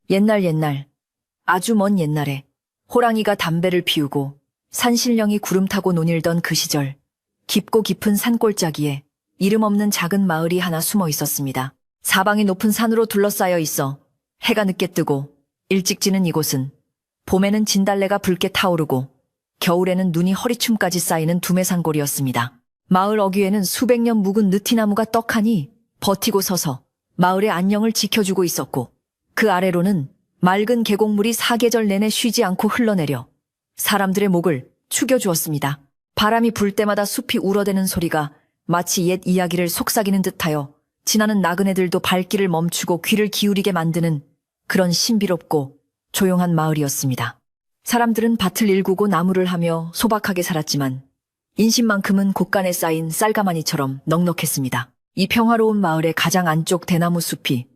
옛날, 아주 먼 옛날에 호랑이가 담배를 피우고 산신령이 구름 타고 논일던 그 시절, 깊고 깊은 산골짜기에 이름 없는 작은 마을이 하나 숨어 있었습니다. 사방이 높은 산으로 둘러싸여 있어 해가 늦게 뜨고 일찍 지는 이곳은 봄에는 진달래가 붉게 타오르고 겨울에는 눈이 허리춤까지 쌓이는 두매산골이었습니다. 마을 어귀에는 수백 년 묵은 느티나무가 떡하니 버티고 서서 마을의 안녕을 지켜주고 있었고, 그 아래로는 맑은 계곡물이 사계절 내내 쉬지 않고 흘러내려 사람들의 목을 축여주었습니다. 바람이 불 때마다 숲이 울어대는 소리가 마치 옛 이야기를 속삭이는 듯하여 지나는 나그네들도 발길을 멈추고 귀를 기울이게 만드는 그런 신비롭고 조용한 마을이었습니다. 사람들은 밭을 일구고 나무를 하며 소박하게 살았지만 인심만큼은 곳간에 쌓인 쌀가마니처럼 넉넉했습니다. 이 평화로운 마을의 가장 안쪽 대나무 숲이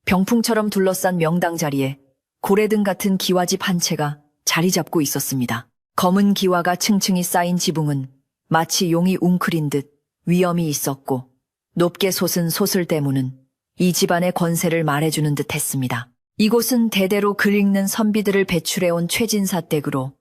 병풍처럼 둘러싼 명당 자리에 고래등 같은 기와집 한 채가 자리 잡고 있었습니다. 검은 기와가 층층이 쌓인 지붕은 마치 용이 웅크린 듯 위엄이 있었고, 높게 솟은 소슬대문은 이 집안의 권세를 말해주는 듯 했습니다. 이곳은 대대로 글 읽는 선비들을 배출해온 최진사 댁으로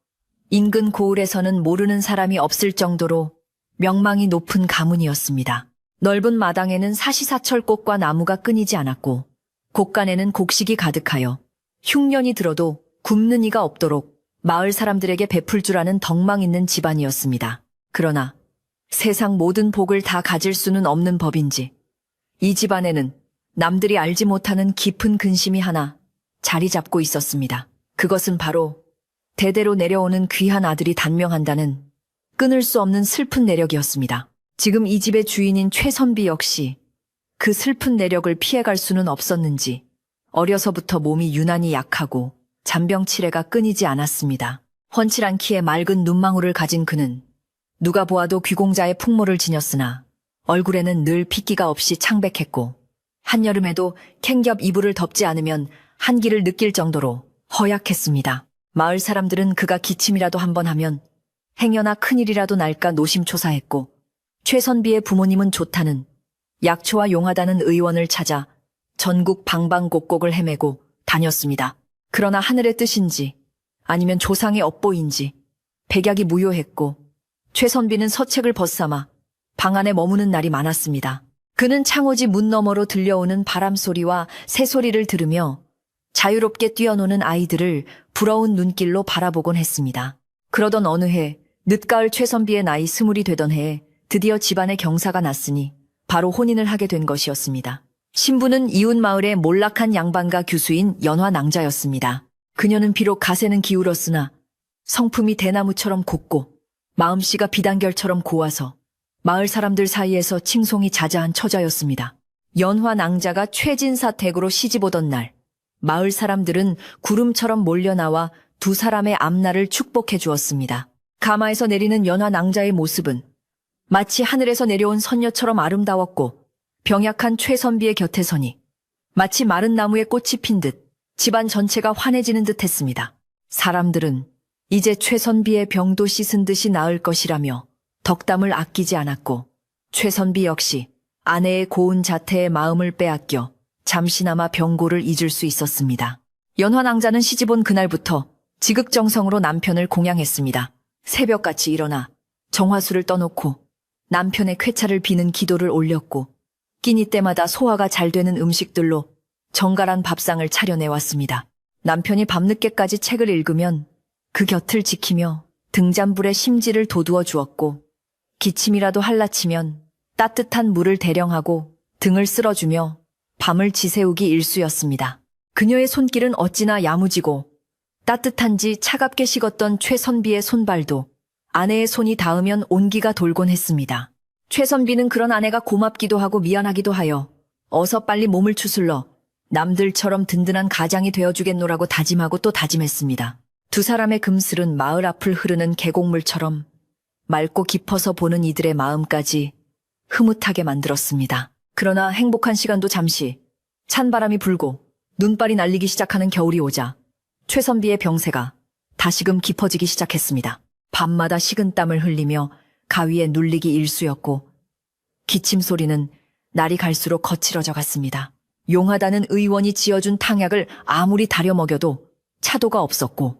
인근 고을에서는 모르는 사람이 없을 정도로 명망이 높은 가문이었습니다. 넓은 마당에는 사시사철 꽃과 나무가 끊이지 않았고, 곳간에는 곡식이 가득하여 흉년이 들어도 굶는 이가 없도록 마을 사람들에게 베풀 줄 아는 덕망 있는 집안이었습니다. 그러나 세상 모든 복을 다 가질 수는 없는 법인지 이 집안에는 남들이 알지 못하는 깊은 근심이 하나 자리 잡고 있었습니다. 그것은 바로 대대로 내려오는 귀한 아들이 단명한다는 끊을 수 없는 슬픈 내력이었습니다. 지금 이 집의 주인인 최선비 역시 그 슬픈 내력을 피해갈 수는 없었는지 어려서부터 몸이 유난히 약하고 잔병치레가 끊이지 않았습니다. 훤칠한 키에 맑은 눈망울을 가진 그는 누가 보아도 귀공자의 풍모를 지녔으나 얼굴에는 늘 핏기가 없이 창백했고, 한여름에도 캥겹 이불을 덮지 않으면 한기를 느낄 정도로 허약했습니다. 마을 사람들은 그가 기침이라도 한번 하면 행여나 큰일이라도 날까 노심초사했고, 최선비의 부모님은 좋다는 약초와 용하다는 의원을 찾아 전국 방방곡곡을 헤매고 다녔습니다. 그러나 하늘의 뜻인지 아니면 조상의 업보인지 백약이 무효했고, 최선비는 서책을 벗삼아 방 안에 머무는 날이 많았습니다. 그는 창호지 문 너머로 들려오는 바람소리와 새소리를 들으며 자유롭게 뛰어노는 아이들을 부러운 눈길로 바라보곤 했습니다. 그러던 어느 해, 늦가을 최선비의 나이 20이 되던 해에 드디어 집안에 경사가 났으니 바로 혼인을 하게 된 것이었습니다. 신부는 이웃 마을의 몰락한 양반가 규수인 연화낭자였습니다. 그녀는 비록 가세는 기울었으나 성품이 대나무처럼 곱고 마음씨가 비단결처럼 고와서 마을 사람들 사이에서 칭송이 자자한 처자였습니다. 연화낭자가 최진사 댁으로 시집오던 날, 마을 사람들은 구름처럼 몰려나와 두 사람의 앞날을 축복해 주었습니다. 가마에서 내리는 연화낭자의 모습은 마치 하늘에서 내려온 선녀처럼 아름다웠고, 병약한 최선비의 곁에 서니 마치 마른 나무에 꽃이 핀 듯 집안 전체가 환해지는 듯 했습니다. 사람들은 이제 최선비의 병도 씻은 듯이 나을 것이라며 덕담을 아끼지 않았고, 최선비 역시 아내의 고운 자태에 마음을 빼앗겨 잠시나마 병고를 잊을 수 있었습니다. 연화낭자는 시집온 그날부터 지극정성으로 남편을 공양했습니다. 새벽같이 일어나 정화수를 떠놓고 남편의 쾌차를 비는 기도를 올렸고, 끼니 때마다 소화가 잘 되는 음식들로 정갈한 밥상을 차려내왔습니다. 남편이 밤늦게까지 책을 읽으면 그 곁을 지키며 등잔불에 심지를 돋우어 주었고, 기침이라도 할라치면 따뜻한 물을 대령하고 등을 쓸어주며 밤을 지새우기 일쑤였습니다. 그녀의 손길은 어찌나 야무지고 따뜻한지 차갑게 식었던 최선비의 손발도 아내의 손이 닿으면 온기가 돌곤 했습니다. 최선비는 그런 아내가 고맙기도 하고 미안하기도 하여 어서 빨리 몸을 추슬러 남들처럼 든든한 가장이 되어주겠노라고 다짐하고 또 다짐했습니다. 두 사람의 금슬은 마을 앞을 흐르는 계곡물처럼 맑고 깊어서 보는 이들의 마음까지 흐뭇하게 만들었습니다. 그러나 행복한 시간도 잠시, 찬바람이 불고 눈발이 날리기 시작하는 겨울이 오자 최선비의 병세가 다시금 깊어지기 시작했습니다. 밤마다 식은땀을 흘리며 가위에 눌리기 일쑤였고, 기침 소리는 날이 갈수록 거칠어져 갔습니다. 용하다는 의원이 지어준 탕약을 아무리 다려 먹여도 차도가 없었고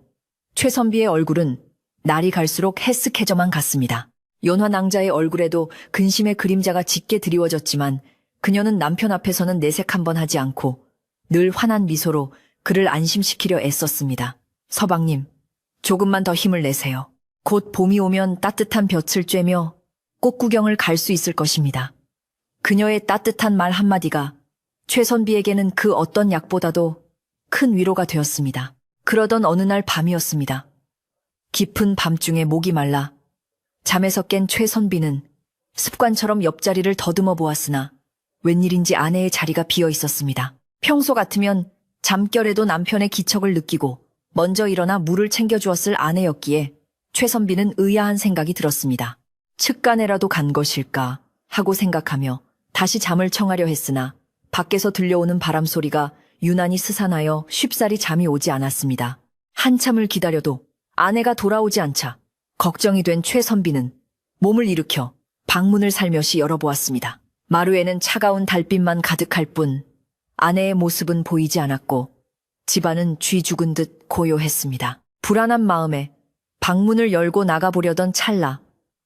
최선비의 얼굴은 날이 갈수록 헬쓱해져만 갔습니다. 연화 낭자의 얼굴에도 근심의 그림자가 짙게 드리워졌지만 그녀는 남편 앞에서는 내색 한번 하지 않고 늘 환한 미소로 그를 안심시키려 애썼습니다. 서방님, 조금만 더 힘을 내세요. 곧 봄이 오면 따뜻한 볕을 쬐며 꽃 구경을 갈 수 있을 것입니다. 그녀의 따뜻한 말 한마디가 최선비에게는 그 어떤 약보다도 큰 위로가 되었습니다. 그러던 어느 날 밤이었습니다. 깊은 밤중에 목이 말라 잠에서 깬 최선비는 습관처럼 옆자리를 더듬어 보았으나 웬일인지 아내의 자리가 비어 있었습니다. 평소 같으면 잠결에도 남편의 기척을 느끼고 먼저 일어나 물을 챙겨주었을 아내였기에 최선비는 의아한 생각이 들었습니다. 측간에라도 간 것일까 하고 생각하며 다시 잠을 청하려 했으나 밖에서 들려오는 바람 소리가 유난히 스산하여 쉽사리 잠이 오지 않았습니다. 한참을 기다려도 아내가 돌아오지 않자 걱정이 된 최선비는 몸을 일으켜 방문을 살며시 열어보았습니다. 마루에는 차가운 달빛만 가득할 뿐 아내의 모습은 보이지 않았고 집안은 쥐 죽은 듯 고요했습니다. 불안한 마음에 방문을 열고 나가보려던 찰나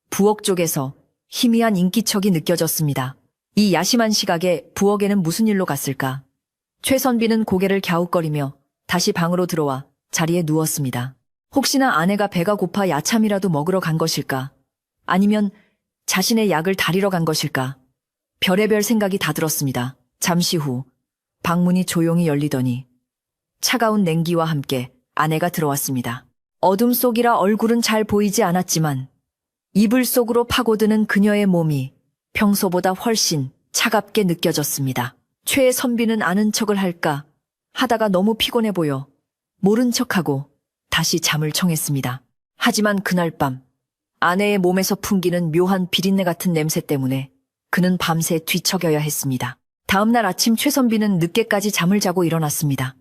부엌 쪽에서 희미한 인기척이 느껴졌습니다. 이 야심한 시각에 부엌에는 무슨 일로 갔을까? 최선비는 고개를 갸웃거리며 다시 방으로 들어와 자리에 누웠습니다. 혹시나 아내가 배가 고파 야참이라도 먹으러 간 것일까? 아니면 자신의 약을 다리러 간 것일까? 별의별 생각이 다 들었습니다. 잠시 후 방문이 조용히 열리더니 차가운 냉기와 함께 아내가 들어왔습니다. 어둠 속이라 얼굴은 잘 보이지 않았지만 이불 속으로 파고드는 그녀의 몸이 평소보다 훨씬 차갑게 느껴졌습니다. 최선비는 아는 척을 할까 하다가 너무 피곤해 보여 모른 척하고 다시 잠을 청했습니다. 하지만 그날 밤 아내의 몸에서 풍기는 묘한 비린내 같은 냄새 때문에 그는 밤새 뒤척여야 했습니다. 다음날 아침 최선비는 늦게까지 잠을 자고 일어났습니다.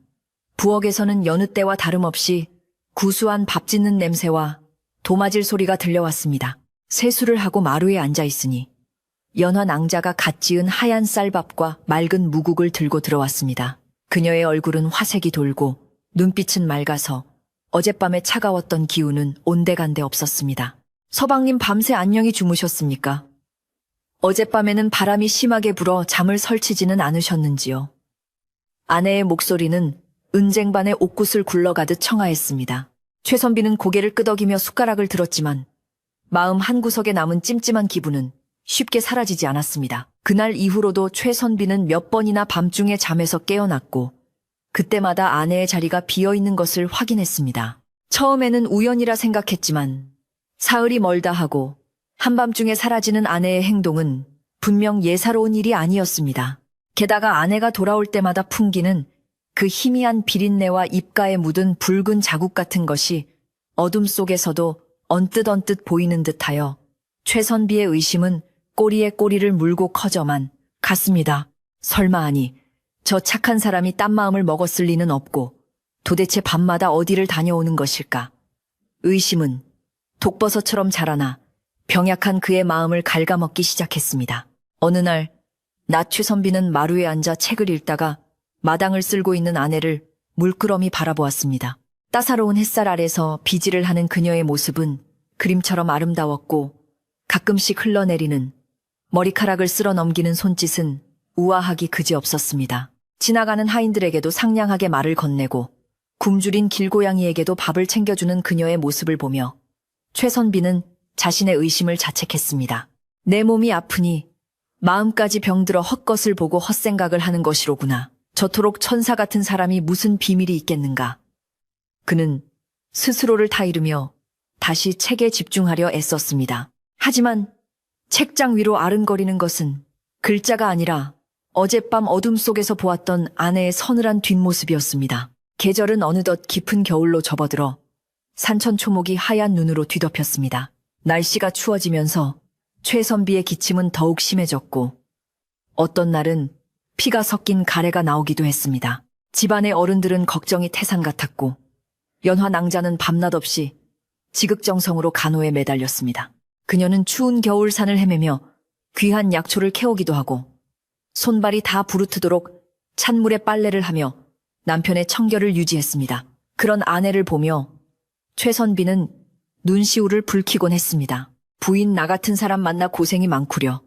부엌에서는 여느 때와 다름없이 구수한 밥 짓는 냄새와 도마질 소리가 들려왔습니다. 세수를 하고 마루에 앉아 있으니 연화 낭자가 갓 지은 하얀 쌀밥과 맑은 무국을 들고 들어왔습니다. 그녀의 얼굴은 화색이 돌고 눈빛은 맑아서 어젯밤에 차가웠던 기운은 온데간데 없었습니다. 서방님 밤새 안녕히 주무셨습니까? 어젯밤에는 바람이 심하게 불어 잠을 설치지는 않으셨는지요? 아내의 목소리는 은쟁반에 옥굿을 굴러가듯 청아했습니다. 최선비는 고개를 끄덕이며 숟가락을 들었지만 마음 한구석에 남은 찜찜한 기분은 쉽게 사라지지 않았습니다. 그날 이후로도 최선비는 몇 번이나 밤중에 잠에서 깨어났고 그때마다 아내의 자리가 비어있는 것을 확인했습니다. 처음에는 우연이라 생각했지만 사흘이 멀다 하고 한밤중에 사라지는 아내의 행동은 분명 예사로운 일이 아니었습니다. 게다가 아내가 돌아올 때마다 풍기는 그 희미한 비린내와 입가에 묻은 붉은 자국 같은 것이 어둠 속에서도 언뜻 보이는 듯하여 최선비의 의심은 꼬리에 꼬리를 물고 커져만 갔습니다. 설마 아니 저 착한 사람이 딴 마음을 먹었을 리는 없고 도대체 밤마다 어디를 다녀오는 것일까? 의심은 독버섯처럼 자라나 병약한 그의 마음을 갉아먹기 시작했습니다. 어느 날 낮 최선비는 마루에 앉아 책을 읽다가 마당을 쓸고 있는 아내를 물끄러미 바라보았습니다. 따사로운 햇살 아래서 비질을 하는 그녀의 모습은 그림처럼 아름다웠고 가끔씩 흘러내리는 머리카락을 쓸어 넘기는 손짓은 우아하기 그지없었습니다. 지나가는 하인들에게도 상냥하게 말을 건네고 굶주린 길고양이에게도 밥을 챙겨주는 그녀의 모습을 보며 최선비는 자신의 의심을 자책했습니다. 내 몸이 아프니 마음까지 병들어 헛것을 보고 헛생각을 하는 것이로구나. 저토록 천사 같은 사람이 무슨 비밀이 있겠는가. 그는 스스로를 타이르며 다시 책에 집중하려 애썼습니다. 하지만 책장 위로 아른거리는 것은 글자가 아니라 어젯밤 어둠 속에서 보았던 아내의 서늘한 뒷모습이었습니다. 계절은 어느덧 깊은 겨울로 접어들어 산천초목이 하얀 눈으로 뒤덮였습니다. 날씨가 추워지면서 최선비의 기침은 더욱 심해졌고 어떤 날은 피가 섞인 가래가 나오기도 했습니다. 집안의 어른들은 걱정이 태산 같았고 연화 낭자는 밤낮 없이 지극정성으로 간호에 매달렸습니다. 그녀는 추운 겨울산을 헤매며 귀한 약초를 캐오기도 하고 손발이 다 부르트도록 찬물에 빨래를 하며 남편의 청결을 유지했습니다. 그런 아내를 보며 최선비는 눈시울을 붉히곤 했습니다. 부인 나 같은 사람 만나 고생이 많구려.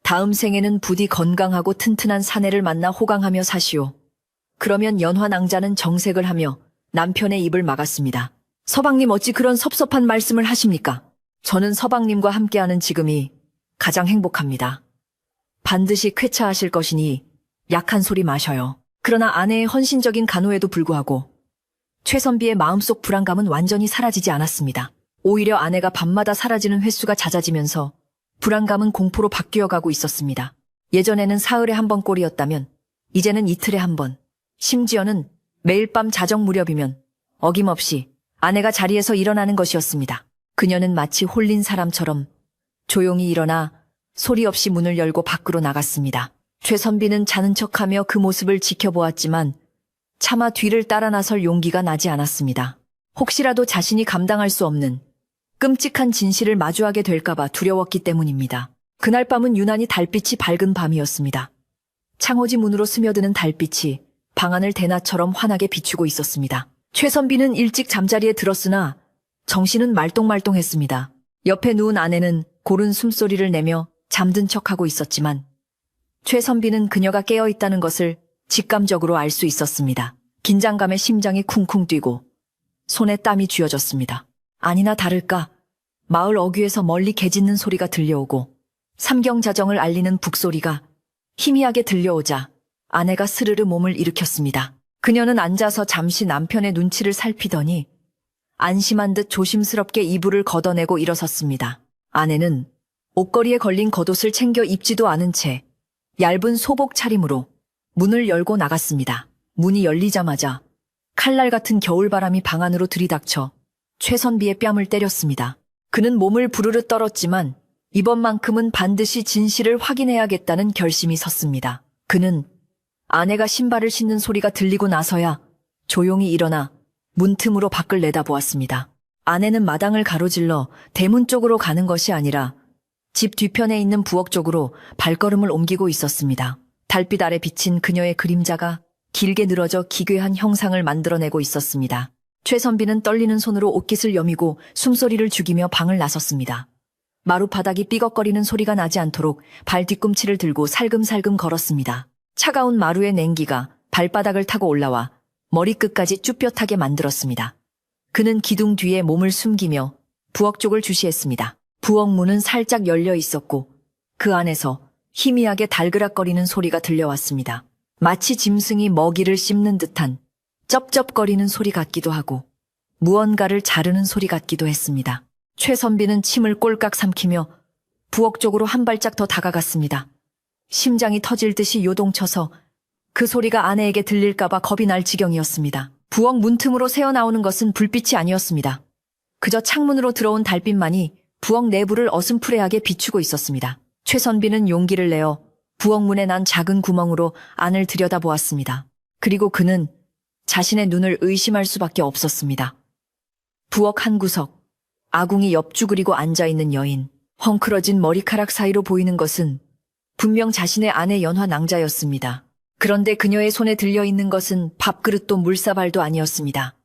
다음 생에는 부디 건강하고 튼튼한 사내를 만나 호강하며 사시오. 그러면 연화낭자는 정색을 하며 남편의 입을 막았습니다. 서방님 어찌 그런 섭섭한 말씀을 하십니까? 저는 서방님과 함께하는 지금이 가장 행복합니다. 반드시 쾌차하실 것이니 약한 소리 마셔요. 그러나 아내의 헌신적인 간호에도 불구하고 최선비의 마음속 불안감은 완전히 사라지지 않았습니다. 오히려 아내가 밤마다 사라지는 횟수가 잦아지면서 불안감은 공포로 바뀌어가고 있었습니다. 예전에는 사흘에 한 번 꼴이었다면 이제는 이틀에 한 번, 심지어는 매일 밤 자정 무렵이면 어김없이 아내가 자리에서 일어나는 것이었습니다. 그녀는 마치 홀린 사람처럼 조용히 일어나 소리 없이 문을 열고 밖으로 나갔습니다. 최선비는 자는 척하며 그 모습을 지켜보았지만 차마 뒤를 따라 나설 용기가 나지 않았습니다. 혹시라도 자신이 감당할 수 없는 끔찍한 진실을 마주하게 될까봐 두려웠기 때문입니다. 그날 밤은 유난히 달빛이 밝은 밤이었습니다. 창호지 문으로 스며드는 달빛이 방안을 대낮처럼 환하게 비추고 있었습니다. 최선비는 일찍 잠자리에 들었으나 정신은 말똥말똥했습니다. 옆에 누운 아내는 고른 숨소리를 내며 잠든 척하고 있었지만 최선비는 그녀가 깨어있다는 것을 직감적으로 알 수 있었습니다. 긴장감에 심장이 쿵쿵 뛰고 손에 땀이 쥐어졌습니다. 아니나 다를까 마을 어귀에서 멀리 개 짖는 소리가 들려오고 삼경자정을 알리는 북소리가 희미하게 들려오자 아내가 스르르 몸을 일으켰습니다. 그녀는 앉아서 잠시 남편의 눈치를 살피더니 안심한 듯 조심스럽게 이불을 걷어내고 일어섰습니다. 아내는 옷걸이에 걸린 겉옷을 챙겨 입지도 않은 채 얇은 소복 차림으로 문을 열고 나갔습니다. 문이 열리자마자 칼날 같은 겨울바람이 방 안으로 들이닥쳐 최선비의 뺨을 때렸습니다. 그는 몸을 부르르 떨었지만 이번만큼은 반드시 진실을 확인해야겠다는 결심이 섰습니다. 그는 아내가 신발을 신는 소리가 들리고 나서야 조용히 일어나 문틈으로 밖을 내다보았습니다. 아내는 마당을 가로질러 대문 쪽으로 가는 것이 아니라 집 뒤편에 있는 부엌 쪽으로 발걸음을 옮기고 있었습니다. 달빛 아래 비친 그녀의 그림자가 길게 늘어져 기괴한 형상을 만들어내고 있었습니다. 최선비는 떨리는 손으로 옷깃을 여미고 숨소리를 죽이며 방을 나섰습니다. 마룻바닥이 삐걱거리는 소리가 나지 않도록 발 뒤꿈치를 들고 살금살금 걸었습니다. 차가운 마루의 냉기가 발바닥을 타고 올라와 머리끝까지 쭈뼛하게 만들었습니다. 그는 기둥 뒤에 몸을 숨기며 부엌 쪽을 주시했습니다. 부엌 문은 살짝 열려 있었고 그 안에서 희미하게 달그락거리는 소리가 들려왔습니다. 마치 짐승이 먹이를 씹는 듯한 쩝쩝거리는 소리 같기도 하고 무언가를 자르는 소리 같기도 했습니다. 최선비는 침을 꼴깍 삼키며 부엌 쪽으로 한 발짝 더 다가갔습니다. 심장이 터질 듯이 요동쳐서 그 소리가 아내에게 들릴까봐 겁이 날 지경이었습니다. 부엌 문틈으로 새어나오는 것은 불빛이 아니었습니다. 그저 창문으로 들어온 달빛만이 부엌 내부를 어슴푸레하게 비추고 있었습니다. 최선비는 용기를 내어 부엌 문에 난 작은 구멍으로 안을 들여다보았습니다. 그리고 그는 자신의 눈을 의심할 수밖에 없었습니다. 부엌 한 구석, 아궁이 옆주그리고 앉아있는 여인, 헝클어진 머리카락 사이로 보이는 것은 분명 자신의 아내 연화낭자였습니다. 그런데 그녀의 손에 들려있는 것은 밥그릇도 물사발도 아니었습니다.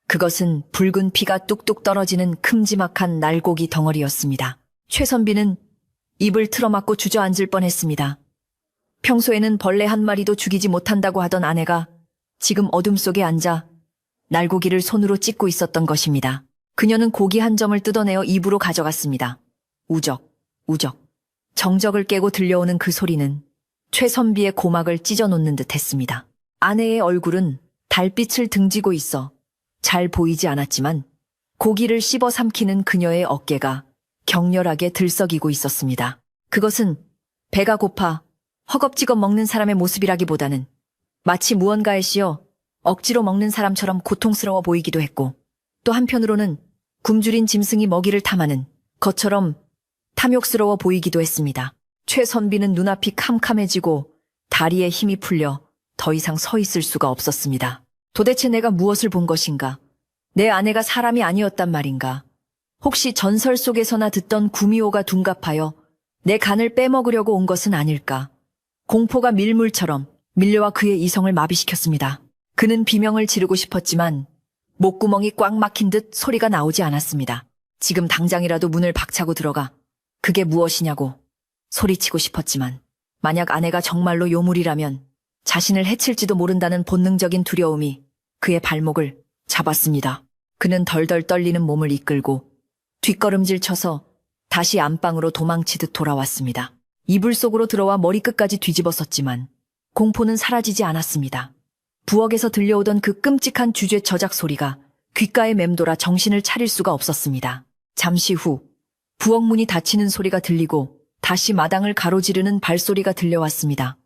그것은 붉은 피가 뚝뚝 떨어지는 큼지막한 날고기 덩어리였습니다. 최선비는 입을 틀어막고 주저앉을 뻔했습니다. 평소에는 벌레 한 마리도 죽이지 못한다고 하던 아내가 지금 어둠 속에 앉아 날고기를 손으로 찢고 있었던 것입니다. 그녀는 고기 한 점을 뜯어내어 입으로 가져갔습니다. 우적, 우적. 정적을 깨고 들려오는 그 소리는 최선비의 고막을 찢어놓는 듯 했습니다. 아내의 얼굴은 달빛을 등지고 있어 잘 보이지 않았지만 고기를 씹어 삼키는 그녀의 어깨가 격렬하게 들썩이고 있었습니다. 그것은 배가 고파 허겁지겁 먹는 사람의 모습이라기보다는 마치 무언가에 씌어 억지로 먹는 사람처럼 고통스러워 보이기도 했고 또 한편으로는 굶주린 짐승이 먹이를 탐하는 것처럼 탐욕스러워 보이기도 했습니다. 최선비는 눈앞이 캄캄해지고 다리에 힘이 풀려 더 이상 서 있을 수가 없었습니다. 도대체 내가 무엇을 본 것인가? 내 아내가 사람이 아니었단 말인가? 혹시 전설 속에서나 듣던 구미호가 둔갑하여 내 간을 빼먹으려고 온 것은 아닐까? 공포가 밀물처럼 밀려와 그의 이성을 마비시켰습니다. 그는 비명을 지르고 싶었지만 목구멍이 꽉 막힌 듯 소리가 나오지 않았습니다. 지금 당장이라도 문을 박차고 들어가 그게 무엇이냐고 소리치고 싶었지만 만약 아내가 정말로 요물이라면 자신을 해칠지도 모른다는 본능적인 두려움이 그의 발목을 잡았습니다. 그는 덜덜 떨리는 몸을 이끌고 뒷걸음질 쳐서 다시 안방으로 도망치듯 돌아왔습니다. 이불 속으로 들어와 머리끝까지 뒤집었었지만 공포는 사라지지 않았습니다. 부엌에서 들려오던 그 끔찍한 주죄 저작 소리가 귓가에 맴돌아 정신을 차릴 수가 없었습니다. 잠시 후 부엌 문이 닫히는 소리가 들리고 다시 마당을 가로지르는 발소리가 들려왔습니다.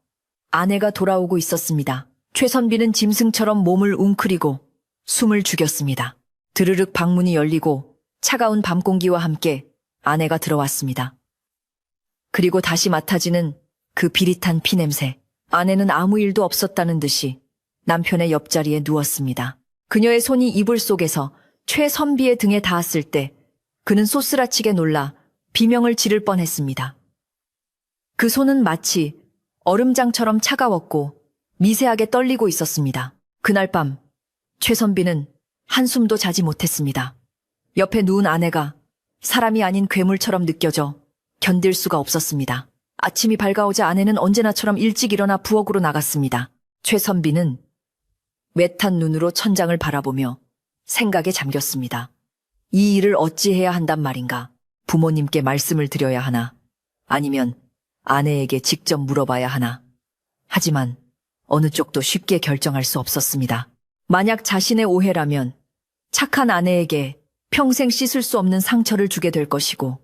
아내가 돌아오고 있었습니다. 최선비는 짐승처럼 몸을 웅크리고 숨을 죽였습니다. 드르륵 방문이 열리고 차가운 밤 공기와 함께 아내가 들어왔습니다. 그리고 다시 맡아지는 그 비릿한 피냄새. 아내는 아무 일도 없었다는 듯이 남편의 옆자리에 누웠습니다. 그녀의 손이 이불 속에서 최선비의 등에 닿았을 때 그는 쏘스라치게 놀라 비명을 지를 뻔했습니다. 그 손은 마치 얼음장처럼 차가웠고 미세하게 떨리고 있었습니다. 그날 밤 최선비는 한숨도 자지 못했습니다. 옆에 누운 아내가 사람이 아닌 괴물처럼 느껴져 견딜 수가 없었습니다. 아침이 밝아오자 아내는 언제나처럼 일찍 일어나 부엌으로 나갔습니다. 최선비는 외탄 눈으로 천장을 바라보며 생각에 잠겼습니다. 이 일을 어찌해야 한단 말인가? 부모님께 말씀을 드려야 하나? 아니면 아내에게 직접 물어봐야 하나? 하지만 어느 쪽도 쉽게 결정할 수 없었습니다. 만약 자신의 오해라면 착한 아내에게 평생 씻을 수 없는 상처를 주게 될 것이고,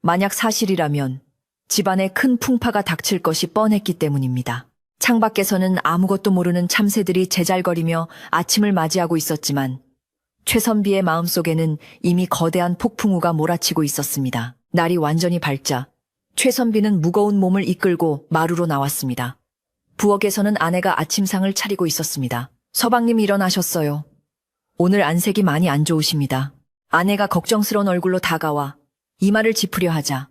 만약 사실이라면 집안에 큰 풍파가 닥칠 것이 뻔했기 때문입니다. 창밖에서는 아무것도 모르는 참새들이 제잘거리며 아침을 맞이하고 있었지만 최선비의 마음속에는 이미 거대한 폭풍우가 몰아치고 있었습니다. 날이 완전히 밝자 최선비는 무거운 몸을 이끌고 마루로 나왔습니다. 부엌에서는 아내가 아침상을 차리고 있었습니다. 서방님 일어나셨어요. 오늘 안색이 많이 안 좋으십니다. 아내가 걱정스러운 얼굴로 다가와 이마를 짚으려 하자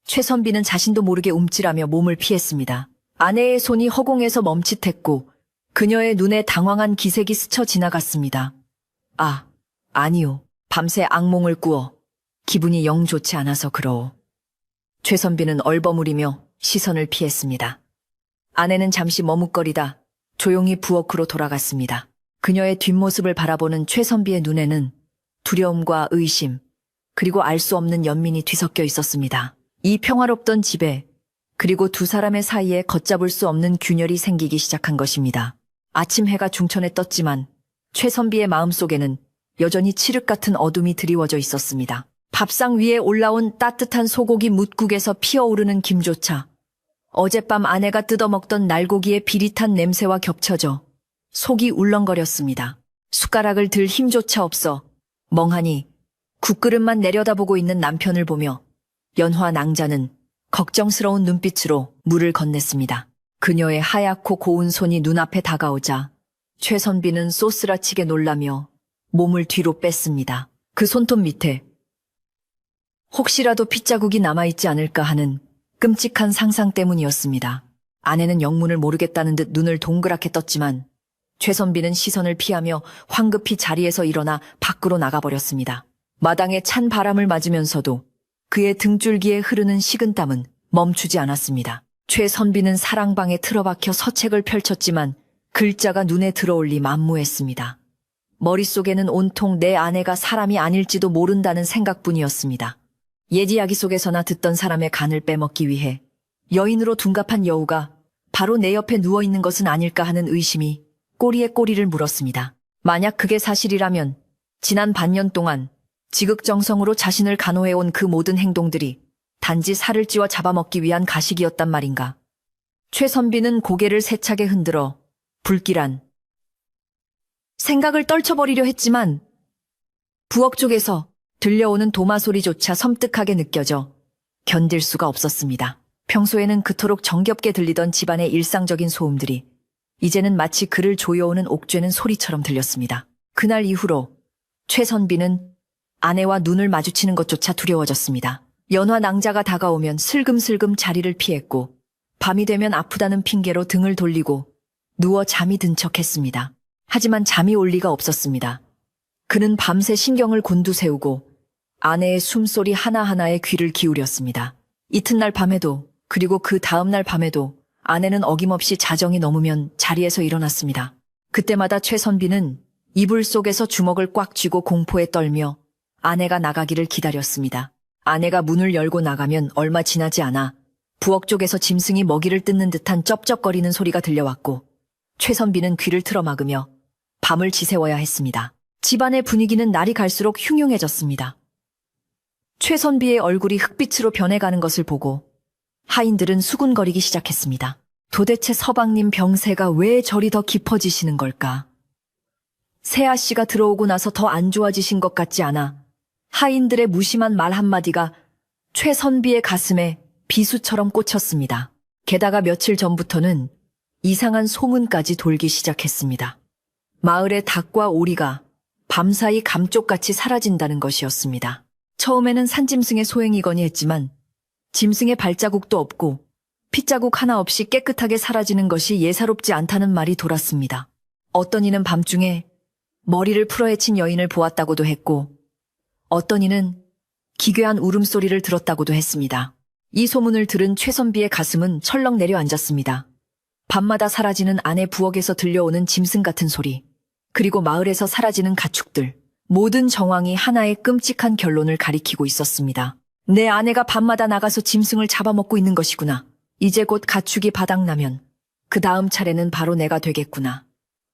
최선비는 자신도 모르게 움찔하며 몸을 피했습니다. 아내의 손이 허공에서 멈칫했고 그녀의 눈에 당황한 기색이 스쳐 지나갔습니다. 아니요. 밤새 악몽을 꾸어 기분이 영 좋지 않아서 그러오. 최선비는 얼버무리며 시선을 피했습니다. 아내는 잠시 머뭇거리다 조용히 부엌으로 돌아갔습니다. 그녀의 뒷모습을 바라보는 최선비의 눈에는 두려움과 의심, 그리고 알 수 없는 연민이 뒤섞여 있었습니다. 이 평화롭던 집에 그리고 두 사람의 사이에 걷잡을 수 없는 균열이 생기기 시작한 것입니다. 아침 해가 중천에 떴지만 최선비의 마음속에는 여전히 칠흑 같은 어둠이 드리워져 있었습니다. 밥상 위에 올라온 따뜻한 소고기 뭇국에서 피어오르는 김조차, 어젯밤 아내가 뜯어먹던 날고기의 비릿한 냄새와 겹쳐져 속이 울렁거렸습니다. 숟가락을 들 힘조차 없어 멍하니 국그릇만 내려다보고 있는 남편을 보며 연화 낭자는 걱정스러운 눈빛으로 물을 건넸습니다. 그녀의 하얗고 고운 손이 눈앞에 다가오자 최선비는 쏘스라치게 놀라며 몸을 뒤로 뺐습니다. 그 손톱 밑에 혹시라도 핏자국이 남아있지 않을까 하는 끔찍한 상상 때문이었습니다. 아내는 영문을 모르겠다는 듯 눈을 동그랗게 떴지만 최선비는 시선을 피하며 황급히 자리에서 일어나 밖으로 나가버렸습니다. 마당에 찬 바람을 맞으면서도 그의 등줄기에 흐르는 식은땀은 멈추지 않았습니다. 최선비는 사랑방에 틀어박혀 서책을 펼쳤지만 글자가 눈에 들어올리 만무했습니다. 머릿속에는 온통 내 아내가 사람이 아닐지도 모른다는 생각뿐이었습니다. 옛 이야기 속에서나 듣던 사람의 간을 빼먹기 위해 여인으로 둔갑한 여우가 바로 내 옆에 누워있는 것은 아닐까 하는 의심이 꼬리에 꼬리를 물었습니다. 만약 그게 사실이라면 지난 반년 동안 지극정성으로 자신을 간호해온 그 모든 행동들이 단지 살을 찌워 잡아먹기 위한 가식이었단 말인가. 최선비는 고개를 세차게 흔들어 불길한 생각을 떨쳐버리려 했지만 부엌 쪽에서 들려오는 도마 소리조차 섬뜩하게 느껴져 견딜 수가 없었습니다. 평소에는 그토록 정겹게 들리던 집안의 일상적인 소음들이 이제는 마치 그를 조여오는 옥죄는 소리처럼 들렸습니다. 그날 이후로 최선비는 아내와 눈을 마주치는 것조차 두려워졌습니다. 연화 낭자가 다가오면 슬금슬금 자리를 피했고 밤이 되면 아프다는 핑계로 등을 돌리고 누워 잠이 든 척했습니다. 하지만 잠이 올 리가 없었습니다. 그는 밤새 신경을 곤두세우고 아내의 숨소리 하나하나에 귀를 기울였습니다. 이튿날 밤에도 그리고 그 다음날 밤에도 아내는 어김없이 자정이 넘으면 자리에서 일어났습니다. 그때마다 최선비는 이불 속에서 주먹을 꽉 쥐고 공포에 떨며 아내가 나가기를 기다렸습니다. 아내가 문을 열고 나가면 얼마 지나지 않아 부엌 쪽에서 짐승이 먹이를 뜯는 듯한 쩝쩝거리는 소리가 들려왔고 최선비는 귀를 틀어막으며 밤을 지새워야 했습니다. 집안의 분위기는 날이 갈수록 흉흉해졌습니다. 최선비의 얼굴이 흑빛으로 변해가는 것을 보고 하인들은 수군거리기 시작했습니다. 도대체 서방님 병세가 왜 저리 더 깊어지시는 걸까? 세아 씨가 들어오고 나서 더 안 좋아지신 것 같지 않아 하인들의 무심한 말 한마디가 최선비의 가슴에 비수처럼 꽂혔습니다. 게다가 며칠 전부터는 이상한 소문까지 돌기 시작했습니다. 마을의 닭과 오리가 밤사이 감쪽같이 사라진다는 것이었습니다. 처음에는 산짐승의 소행이거니 했지만 짐승의 발자국도 없고 핏자국 하나 없이 깨끗하게 사라지는 것이 예사롭지 않다는 말이 돌았습니다. 어떤 이는 밤중에 머리를 풀어헤친 여인을 보았다고도 했고 어떤 이는 기괴한 울음소리를 들었다고도 했습니다. 이 소문을 들은 최선비의 가슴은 철렁 내려앉았습니다. 밤마다 사라지는 아내 부엌에서 들려오는 짐승 같은 소리, 그리고 마을에서 사라지는 가축들, 모든 정황이 하나의 끔찍한 결론을 가리키고 있었습니다. 내 아내가 밤마다 나가서 짐승을 잡아먹고 있는 것이구나. 이제 곧 가축이 바닥나면 그 다음 차례는 바로 내가 되겠구나.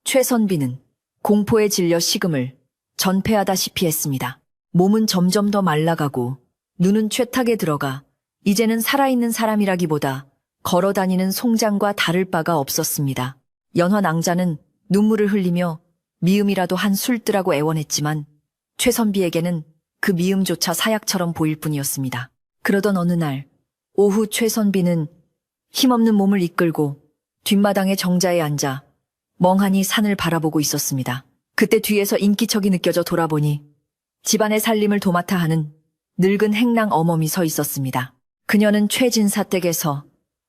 최선비는 공포에 질려 식음을 전폐하다시피 했습니다. 몸은 점점 더 말라가고 눈은 최탁에 들어가 이제는 살아있는 사람이라기보다 걸어다니는 송장과 다를 바가 없었습니다. 연화 낭자는 눈물을 흘리며 미음이라도 한 술뜨라고 애원했지만 최선비에게는 그 미움조차 사약처럼 보일 뿐이었습니다. 그러던 어느 날 오후 최선비는 힘없는 몸을 이끌고 뒷마당의 정자에 앉아 멍하니 산을 바라보고 있었습니다. 그때 뒤에서 인기척이 느껴져 돌아보니 집안의 살림을 도맡아 하는 늙은 행랑 어멈이 서 있었습니다. 그녀는 최진사 댁에서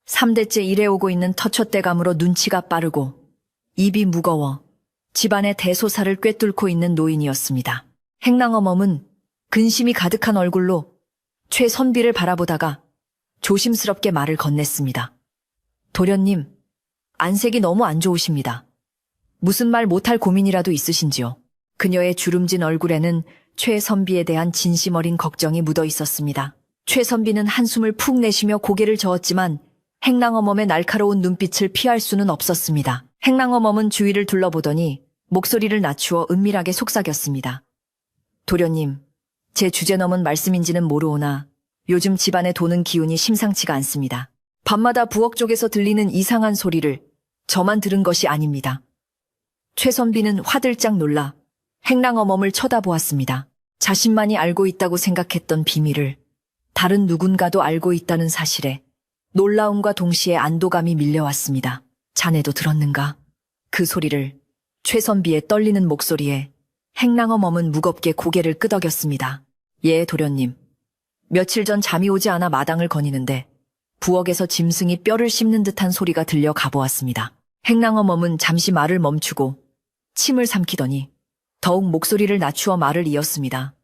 3대째 일해오고 있는 터줏대감으로 눈치가 빠르고 입이 무거워 집안의 대소사를 꿰뚫고 있는 노인이었습니다. 행랑 어멈은 근심이 가득한 얼굴로 최선비를 바라보다가 조심스럽게 말을 건넸습니다. 도련님, 안색이 너무 안 좋으십니다. 무슨 말 못할 고민이라도 있으신지요? 그녀의 주름진 얼굴에는 최선비에 대한 진심 어린 걱정이 묻어 있었습니다. 최선비는 한숨을 푹 내쉬며 고개를 저었지만 행랑어멈의 날카로운 눈빛을 피할 수는 없었습니다. 행랑어멈은 주위를 둘러보더니 목소리를 낮추어 은밀하게 속삭였습니다. 도련님, 제 주제넘은 말씀인지는 모르오나 요즘 집안에 도는 기운이 심상치가 않습니다. 밤마다 부엌 쪽에서 들리는 이상한 소리를 저만 들은 것이 아닙니다. 최선비는 화들짝 놀라 행랑어멈을 쳐다보았습니다. 자신만이 알고 있다고 생각했던 비밀을 다른 누군가도 알고 있다는 사실에 놀라움과 동시에 안도감이 밀려왔습니다. 자네도 들었는가? 그 소리를. 최선비의 떨리는 목소리에 행랑어멈은 무겁게 고개를 끄덕였습니다. 예, 도련님. 며칠 전 잠이 오지 않아 마당을 거니는데 부엌에서 짐승이 뼈를 씹는 듯한 소리가 들려 가보았습니다. 행랑어멈은 잠시 말을 멈추고 침을 삼키더니 더욱 목소리를 낮추어 말을 이었습니다.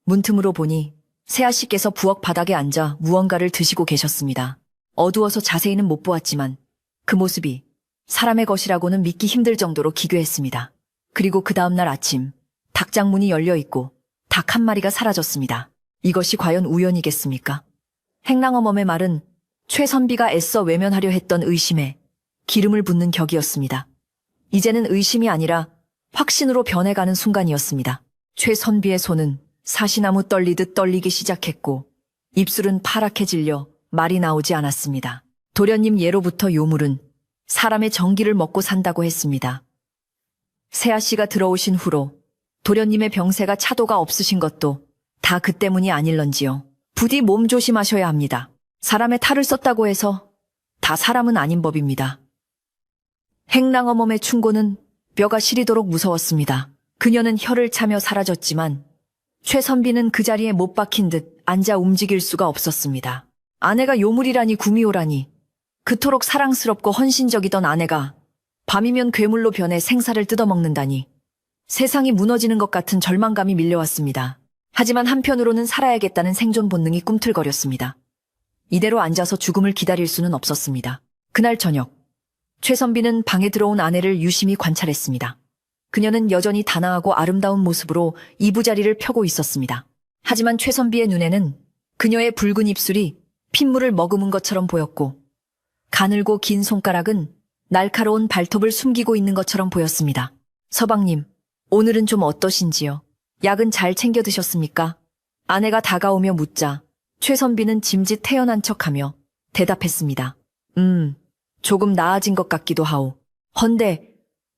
문틈으로 보니 세아 씨께서 부엌 바닥에 앉아 무언가를 드시고 계셨습니다. 어두워서 자세히는 못 보았지만 그 모습이 사람의 것이라고는 믿기 힘들 정도로 기괴했습니다. 그리고 그 다음날 아침 닭장 문이 열려 있고 닭 한 마리가 사라졌습니다. 이것이 과연 우연이겠습니까? 행랑어멈의 말은 최선비가 애써 외면하려 했던 의심에 기름을 붓는 격이었습니다. 이제는 의심이 아니라 확신으로 변해가는 순간이었습니다. 최선비의 손은 사시나무 떨리듯 떨리기 시작했고 입술은 파랗게 질려 말이 나오지 않았습니다. 도련님 예로부터 요물은 사람의 정기를 먹고 산다고 했습니다. 세아 씨가 들어오신 후로 도련님의 병세가 차도가 없으신 것도 다 그 때문이 아닐런지요. 부디 몸 조심하셔야 합니다. 사람의 탈을 썼다고 해서 다 사람은 아닌 법입니다. 행랑어멈의 충고는 뼈가 시리도록 무서웠습니다. 그녀는 혀를 차며 사라졌지만 최선비는 그 자리에 못 박힌 듯 앉아 움직일 수가 없었습니다. 아내가 요물이라니 구미호라니 그토록 사랑스럽고 헌신적이던 아내가 밤이면 괴물로 변해 생사를 뜯어먹는다니. 세상이 무너지는 것 같은 절망감이 밀려왔습니다. 하지만 한편으로는 살아야겠다는 생존 본능이 꿈틀거렸습니다. 이대로 앉아서 죽음을 기다릴 수는 없었습니다. 그날 저녁, 최선비는 방에 들어온 아내를 유심히 관찰했습니다. 그녀는 여전히 단아하고 아름다운 모습으로 이부자리를 펴고 있었습니다. 하지만 최선비의 눈에는 그녀의 붉은 입술이 핏물을 머금은 것처럼 보였고, 가늘고 긴 손가락은 날카로운 발톱을 숨기고 있는 것처럼 보였습니다. 서방님, 오늘은 좀 어떠신지요? 약은 잘 챙겨 드셨습니까? 아내가 다가오며 묻자 최선비는 짐짓 태연한 척하며 대답했습니다. 조금 나아진 것 같기도 하오. 헌데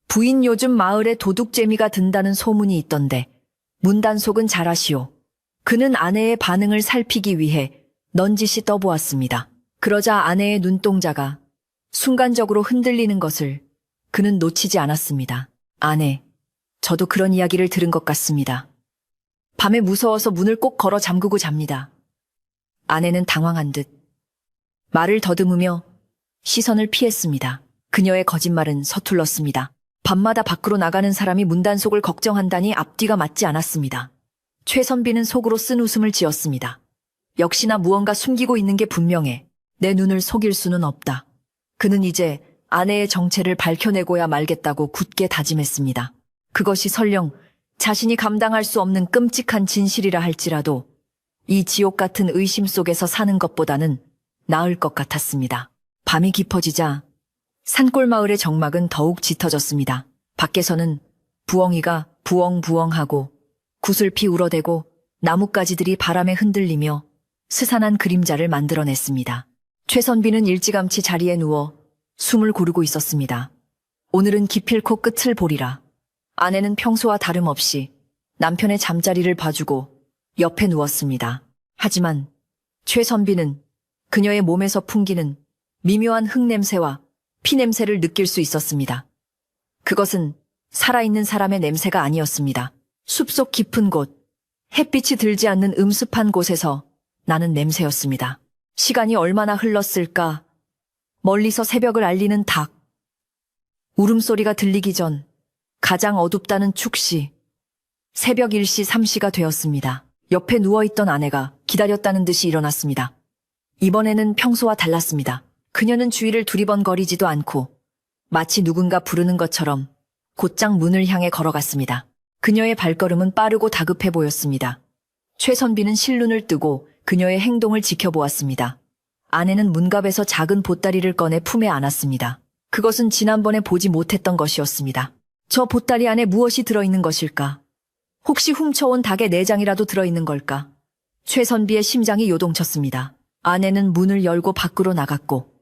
부인 요즘 마을에 도둑재미가 든다는 소문이 있던데 문단속은 잘하시오. 그는 아내의 반응을 살피기 위해 넌지시 떠보았습니다. 그러자 아내의 눈동자가 순간적으로 흔들리는 것을 그는 놓치지 않았습니다. 아내, 저도 그런 이야기를 들은 것 같습니다. 밤에 무서워서 문을 꼭 걸어 잠그고 잡니다. 아내는 당황한 듯 말을 더듬으며 시선을 피했습니다. 그녀의 거짓말은 서툴렀습니다. 밤마다 밖으로 나가는 사람이 문단속을 걱정한다니 앞뒤가 맞지 않았습니다. 최선비는 속으로 쓴 웃음을 지었습니다. 역시나 무언가 숨기고 있는 게 분명해. 내 눈을 속일 수는 없다. 그는 이제 아내의 정체를 밝혀내고야 말겠다고 굳게 다짐했습니다. 그것이 설령 자신이 감당할 수 없는 끔찍한 진실이라 할지라도 이 지옥 같은 의심 속에서 사는 것보다는 나을 것 같았습니다. 밤이 깊어지자 산골마을의 정막은 더욱 짙어졌습니다. 밖에서는 부엉이가 부엉부엉하고 구슬피 울어대고 나뭇가지들이 바람에 흔들리며 스산한 그림자를 만들어냈습니다. 최선비는 일찌감치 자리에 누워 숨을 고르고 있었습니다. 오늘은 기필코 끝을 보리라. 아내는 평소와 다름없이 남편의 잠자리를 봐주고 옆에 누웠습니다. 하지만 최선비는 그녀의 몸에서 풍기는 미묘한 흙냄새와 피냄새를 느낄 수 있었습니다. 그것은 살아있는 사람의 냄새가 아니었습니다. 숲속 깊은 곳, 햇빛이 들지 않는 음습한 곳에서 나는 냄새였습니다. 시간이 얼마나 흘렀을까? 멀리서 새벽을 알리는 닭. 울음소리가 들리기 전 가장 어둡다는 축시. 새벽 1시 3시가 되었습니다. 옆에 누워있던 아내가 기다렸다는 듯이 일어났습니다. 이번에는 평소와 달랐습니다. 그녀는 주위를 두리번거리지도 않고 마치 누군가 부르는 것처럼 곧장 문을 향해 걸어갔습니다. 그녀의 발걸음은 빠르고 다급해 보였습니다. 최선비는 실눈을 뜨고 그녀의 행동을 지켜보았습니다. 아내는 문갑에서 작은 보따리를 꺼내 품에 안았습니다. 그것은 지난번에 보지 못했던 것이었습니다. 저 보따리 안에 무엇이 들어있는 것일까? 혹시 훔쳐온 닭의 내장이라도 들어있는 걸까? 최선비의 심장이 요동쳤습니다. 아내는 문을 열고 밖으로 나갔고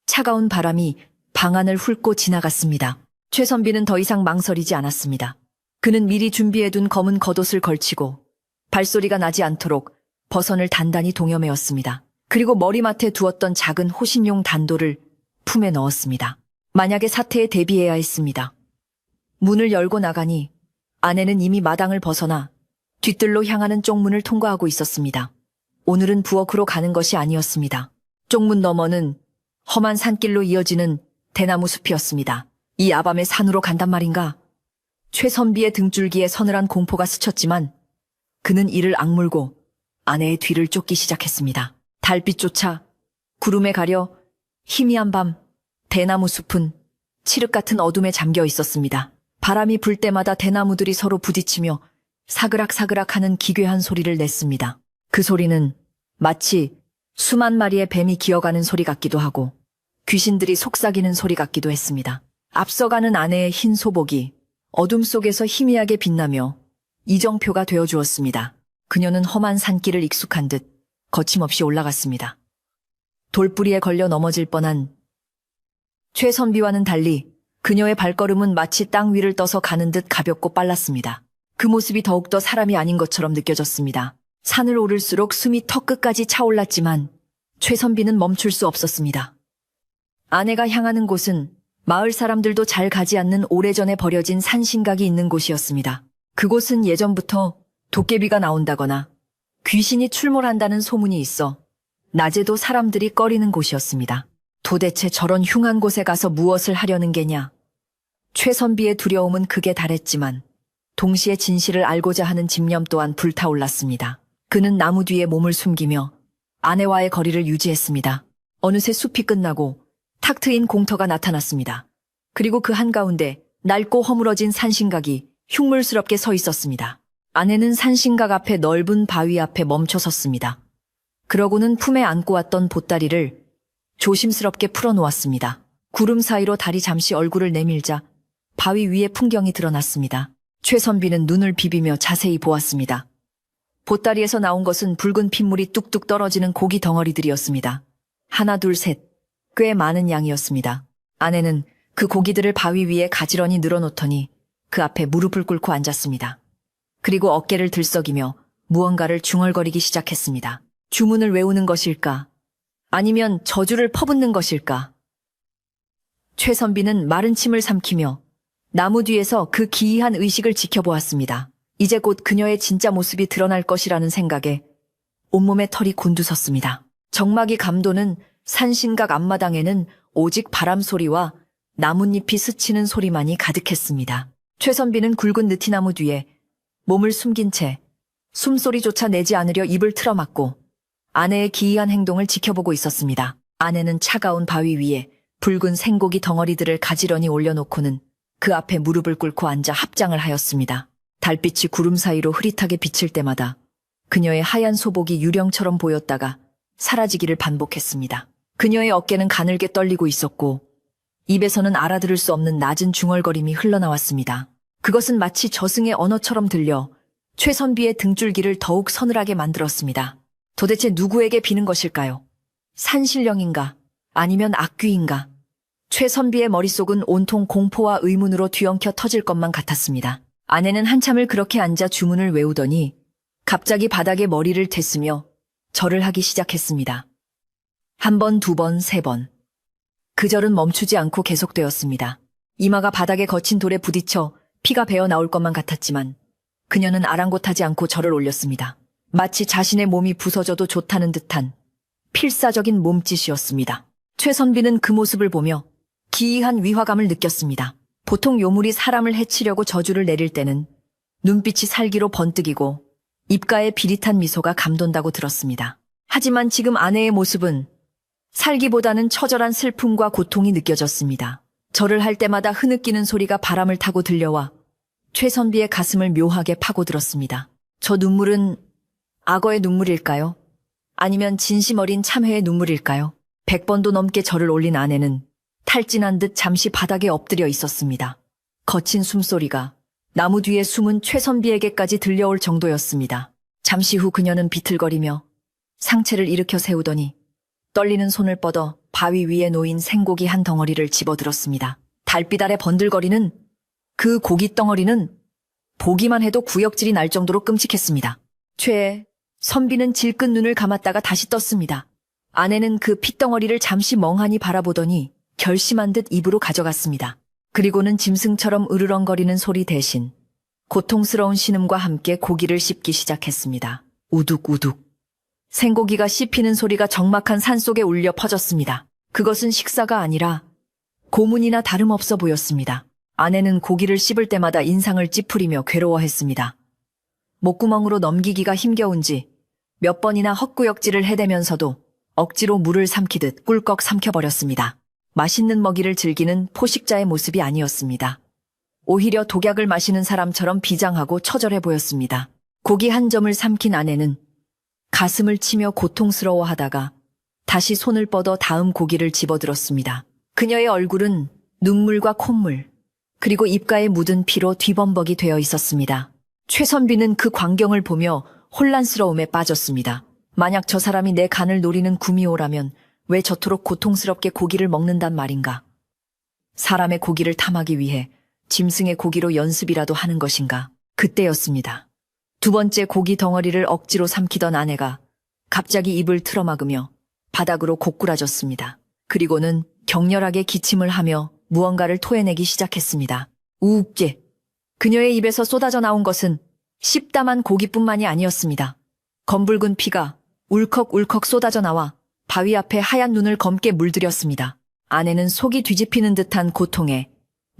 차가운 바람이 방 안을 훑고 지나갔습니다. 최선비는 더 이상 망설이지 않았습니다. 그는 미리 준비해둔 검은 겉옷을 걸치고 발소리가 나지 않도록 버선을 단단히 동여매었습니다. 그리고 머리맡에 두었던 작은 호신용 단도를 품에 넣었습니다. 만약의 사태에 대비해야 했습니다. 문을 열고 나가니 아내는 이미 마당을 벗어나 뒤뜰로 향하는 쪽문을 통과하고 있었습니다. 오늘은 부엌으로 가는 것이 아니었습니다. 쪽문 너머는 험한 산길로 이어지는 대나무 숲이었습니다. 이 야밤에 산으로 간단 말인가? 최선비의 등줄기에 서늘한 공포가 스쳤지만 그는 이를 악물고 아내의 뒤를 쫓기 시작했습니다. 달빛조차 구름에 가려 희미한 밤 대나무 숲은 칠흑 같은 어둠에 잠겨 있었습니다. 바람이 불 때마다 대나무들이 서로 부딪히며 사그락사그락 하는 기괴한 소리를 냈습니다. 그 소리는 마치 수만 마리의 뱀이 기어가는 소리 같기도 하고 귀신들이 속삭이는 소리 같기도 했습니다. 앞서가는 아내의 흰 소복이 어둠 속에서 희미하게 빛나며 이정표가 되어주었습니다. 그녀는 험한 산길을 익숙한 듯 거침없이 올라갔습니다. 돌뿌리에 걸려 넘어질 뻔한 최선비와는 달리 그녀의 발걸음은 마치 땅 위를 떠서 가는 듯 가볍고 빨랐습니다. 그 모습이 더욱더 사람이 아닌 것처럼 느껴졌습니다. 산을 오를수록 숨이 턱끝까지 차올랐지만 최선비는 멈출 수 없었습니다. 아내가 향하는 곳은 마을 사람들도 잘 가지 않는 오래전에 버려진 산신각이 있는 곳이었습니다. 그곳은 예전부터 도깨비가 나온다거나 귀신이 출몰한다는 소문이 있어 낮에도 사람들이 꺼리는 곳이었습니다. 도대체 저런 흉한 곳에 가서 무엇을 하려는 게냐? 최선비의 두려움은 극에 달했지만 동시에 진실을 알고자 하는 집념 또한 불타올랐습니다. 그는 나무 뒤에 몸을 숨기며 아내와의 거리를 유지했습니다. 어느새 숲이 끝나고 탁 트인 공터가 나타났습니다. 그리고 그 한가운데 낡고 허물어진 산신각이 흉물스럽게 서 있었습니다. 아내는 산신각 앞에 넓은 바위 앞에 멈춰 섰습니다. 그러고는 품에 안고 왔던 보따리를 조심스럽게 풀어놓았습니다. 구름 사이로 달이 잠시 얼굴을 내밀자 바위 위에 풍경이 드러났습니다. 최선비는 눈을 비비며 자세히 보았습니다. 보따리에서 나온 것은 붉은 핏물이 뚝뚝 떨어지는 고기 덩어리들이었습니다. 하나, 둘, 셋. 꽤 많은 양이었습니다. 아내는 그 고기들을 바위 위에 가지런히 늘어놓더니 그 앞에 무릎을 꿇고 앉았습니다. 그리고 어깨를 들썩이며 무언가를 중얼거리기 시작했습니다. 주문을 외우는 것일까? 아니면 저주를 퍼붓는 것일까? 최선비는 마른 침을 삼키며 나무 뒤에서 그 기이한 의식을 지켜보았습니다. 이제 곧 그녀의 진짜 모습이 드러날 것이라는 생각에 온몸에 털이 곤두섰습니다. 적막이 감도는 산신각 앞마당에는 오직 바람 소리와 나뭇잎이 스치는 소리만이 가득했습니다. 최선비는 굵은 느티나무 뒤에 몸을 숨긴 채 숨소리조차 내지 않으려 입을 틀어막고 아내의 기이한 행동을 지켜보고 있었습니다. 아내는 차가운 바위 위에 붉은 생고기 덩어리들을 가지런히 올려놓고는 그 앞에 무릎을 꿇고 앉아 합장을 하였습니다. 달빛이 구름 사이로 흐릿하게 비칠 때마다 그녀의 하얀 소복이 유령처럼 보였다가 사라지기를 반복했습니다. 그녀의 어깨는 가늘게 떨리고 있었고 입에서는 알아들을 수 없는 낮은 중얼거림이 흘러나왔습니다. 그것은 마치 저승의 언어처럼 들려 최선비의 등줄기를 더욱 서늘하게 만들었습니다. 도대체 누구에게 비는 것일까요? 산신령인가? 아니면 악귀인가? 최선비의 머릿속은 온통 공포와 의문으로 뒤엉켜 터질 것만 같았습니다. 아내는 한참을 그렇게 앉아 주문을 외우더니 갑자기 바닥에 머리를 댔으며 절을 하기 시작했습니다. 한 번, 두 번, 세 번. 그 절은 멈추지 않고 계속되었습니다. 이마가 바닥에 거친 돌에 부딪혀 피가 배어 나올 것만 같았지만 그녀는 아랑곳하지 않고 절을 올렸습니다. 마치 자신의 몸이 부서져도 좋다는 듯한 필사적인 몸짓이었습니다. 최선비는 그 모습을 보며 기이한 위화감을 느꼈습니다. 보통 요물이 사람을 해치려고 저주를 내릴 때는 눈빛이 살기로 번뜩이고 입가에 비릿한 미소가 감돈다고 들었습니다. 하지만 지금 아내의 모습은 살기보다는 처절한 슬픔과 고통이 느껴졌습니다. 절을 할 때마다 흐느끼는 소리가 바람을 타고 들려와 최선비의 가슴을 묘하게 파고들었습니다. 저 눈물은 악어의 눈물일까요? 아니면 진심 어린 참회의 눈물일까요? 100번도 넘게 절을 올린 아내는 탈진한 듯 잠시 바닥에 엎드려 있었습니다. 거친 숨소리가 나무 뒤에 숨은 최선비에게까지 들려올 정도였습니다. 잠시 후 그녀는 비틀거리며 상체를 일으켜 세우더니 떨리는 손을 뻗어 바위 위에 놓인 생고기 한 덩어리를 집어들었습니다. 달빛 아래 번들거리는 그 고기 덩어리는 보기만 해도 구역질이 날 정도로 끔찍했습니다. 선비는 질끈 눈을 감았다가 다시 떴습니다. 아내는 그 핏덩어리를 잠시 멍하니 바라보더니 결심한 듯 입으로 가져갔습니다. 그리고는 짐승처럼 으르렁거리는 소리 대신 고통스러운 신음과 함께 고기를 씹기 시작했습니다. 우둑우둑. 생고기가 씹히는 소리가 적막한 산속에 울려 퍼졌습니다. 그것은 식사가 아니라 고문이나 다름없어 보였습니다. 아내는 고기를 씹을 때마다 인상을 찌푸리며 괴로워했습니다. 목구멍으로 넘기기가 힘겨운지 몇 번이나 헛구역질을 해대면서도 억지로 물을 삼키듯 꿀꺽 삼켜버렸습니다. 맛있는 먹이를 즐기는 포식자의 모습이 아니었습니다. 오히려 독약을 마시는 사람처럼 비장하고 처절해 보였습니다. 고기 한 점을 삼킨 아내는 가슴을 치며 고통스러워하다가 다시 손을 뻗어 다음 고기를 집어들었습니다. 그녀의 얼굴은 눈물과 콧물, 그리고 입가에 묻은 피로 뒤범벅이 되어 있었습니다. 최선비는 그 광경을 보며 혼란스러움에 빠졌습니다. 만약 저 사람이 내 간을 노리는 구미호라면 왜 저토록 고통스럽게 고기를 먹는단 말인가? 사람의 고기를 탐하기 위해 짐승의 고기로 연습이라도 하는 것인가? 그때였습니다. 두 번째 고기 덩어리를 억지로 삼키던 아내가 갑자기 입을 틀어막으며 바닥으로 고꾸라졌습니다. 그리고는 격렬하게 기침을 하며 무언가를 토해내기 시작했습니다. 우욱제. 그녀의 입에서 쏟아져 나온 것은 씹담한 고기뿐만이 아니었습니다. 검붉은 피가 울컥울컥 쏟아져 나와 바위 앞에 하얀 눈을 검게 물들였습니다. 아내는 속이 뒤집히는 듯한 고통에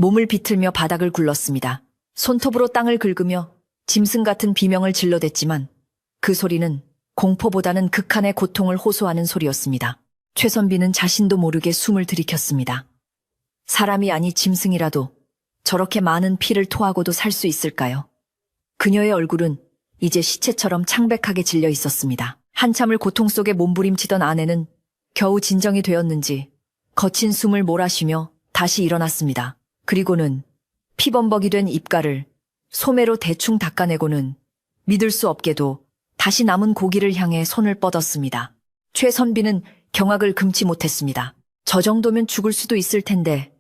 몸을 비틀며 바닥을 굴렀습니다. 손톱으로 땅을 긁으며 짐승 같은 비명을 질러댔지만 그 소리는 공포보다는 극한의 고통을 호소하는 소리였습니다. 최선비는 자신도 모르게 숨을 들이켰습니다. 사람이 아니 짐승이라도 저렇게 많은 피를 토하고도 살 수 있을까요? 그녀의 얼굴은 이제 시체처럼 창백하게 질려 있었습니다. 한참을 고통 속에 몸부림치던 아내는 겨우 진정이 되었는지 거친 숨을 몰아쉬며 다시 일어났습니다. 그리고는 피범벅이 된 입가를 소매로 대충 닦아내고는 믿을 수 없게도 다시 남은 고기를 향해 손을 뻗었습니다. 최선비는 경악을 금치 못했습니다. 저 정도면 죽을 수도 있을 텐데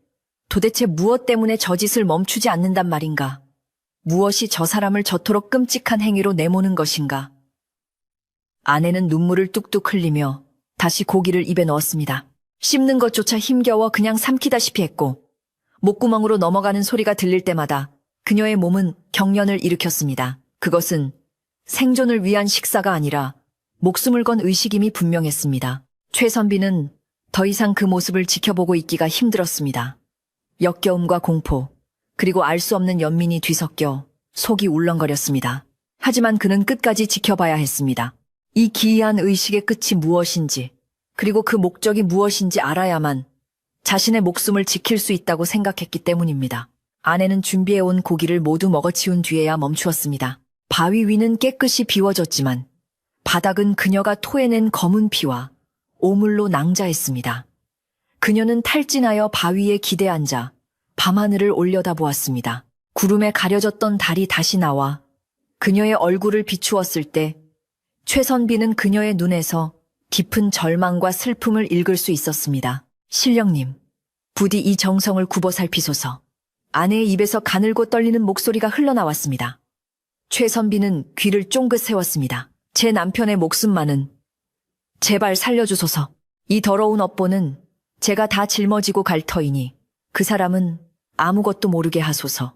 도대체 무엇 때문에 저 짓을 멈추지 않는단 말인가? 무엇이 저 사람을 저토록 끔찍한 행위로 내모는 것인가? 아내는 눈물을 뚝뚝 흘리며 다시 고기를 입에 넣었습니다. 씹는 것조차 힘겨워 그냥 삼키다시피 했고 목구멍으로 넘어가는 소리가 들릴 때마다 그녀의 몸은 경련을 일으켰습니다. 그것은 생존을 위한 식사가 아니라 목숨을 건 의식임이 분명했습니다. 최선비는 더 이상 그 모습을 지켜보고 있기가 힘들었습니다. 역겨움과 공포, 그리고 알 수 없는 연민이 뒤섞여 속이 울렁거렸습니다. 하지만 그는 끝까지 지켜봐야 했습니다. 이 기이한 의식의 끝이 무엇인지, 그리고 그 목적이 무엇인지 알아야만 자신의 목숨을 지킬 수 있다고 생각했기 때문입니다. 아내는 준비해온 고기를 모두 먹어치운 뒤에야 멈추었습니다. 바위 위는 깨끗이 비워졌지만 바닥은 그녀가 토해낸 검은 피와 오물로 낭자했습니다. 그녀는 탈진하여 바위에 기대 앉아 밤하늘을 올려다보았습니다. 구름에 가려졌던 달이 다시 나와 그녀의 얼굴을 비추었을 때 최선비는 그녀의 눈에서 깊은 절망과 슬픔을 읽을 수 있었습니다. 신령님, 부디 이 정성을 굽어 살피소서. 아내의 입에서 가늘고 떨리는 목소리가 흘러나왔습니다. 최선비는 귀를 쫑긋 세웠습니다. 제 남편의 목숨만은 제발 살려주소서. 이 더러운 업보는 제가 다 짊어지고 갈 터이니 그 사람은 아무것도 모르게 하소서.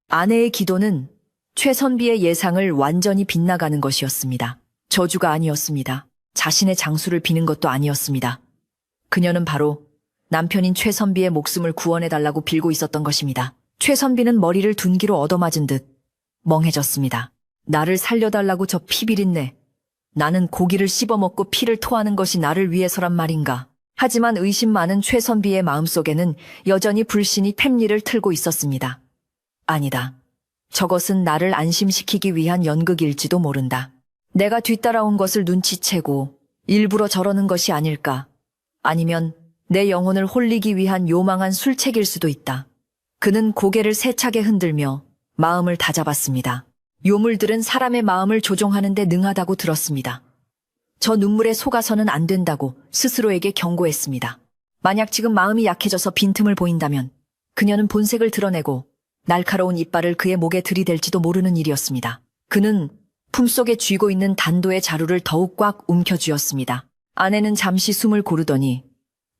아내의 기도는 최선비의 예상을 완전히 빗나가는 것이었습니다. 저주가 아니었습니다. 자신의 장수를 비는 것도 아니었습니다. 그녀는 바로 남편인 최선비의 목숨을 구원해달라고 빌고 있었던 것입니다. 최선비는 머리를 둔기로 얻어맞은 듯 멍해졌습니다. 나를 살려달라고 저 피비린내. 나는 고기를 씹어먹고 피를 토하는 것이 나를 위해서란 말인가. 하지만 의심 많은 최선비의 마음속에는 여전히 불신이 팹리를 틀고 있었습니다. 아니다. 저것은 나를 안심시키기 위한 연극일지도 모른다. 내가 뒤따라온 것을 눈치채고 일부러 저러는 것이 아닐까. 아니면 내 영혼을 홀리기 위한 요망한 술책일 수도 있다. 그는 고개를 세차게 흔들며 마음을 다잡았습니다. 요물들은 사람의 마음을 조종하는 데 능하다고 들었습니다. 저 눈물에 속아서는 안 된다고 스스로에게 경고했습니다. 만약 지금 마음이 약해져서 빈틈을 보인다면 그녀는 본색을 드러내고 날카로운 이빨을 그의 목에 들이댈지도 모르는 일이었습니다. 그는 품속에 쥐고 있는 단도의 자루를 더욱 꽉 움켜쥐었습니다. 아내는 잠시 숨을 고르더니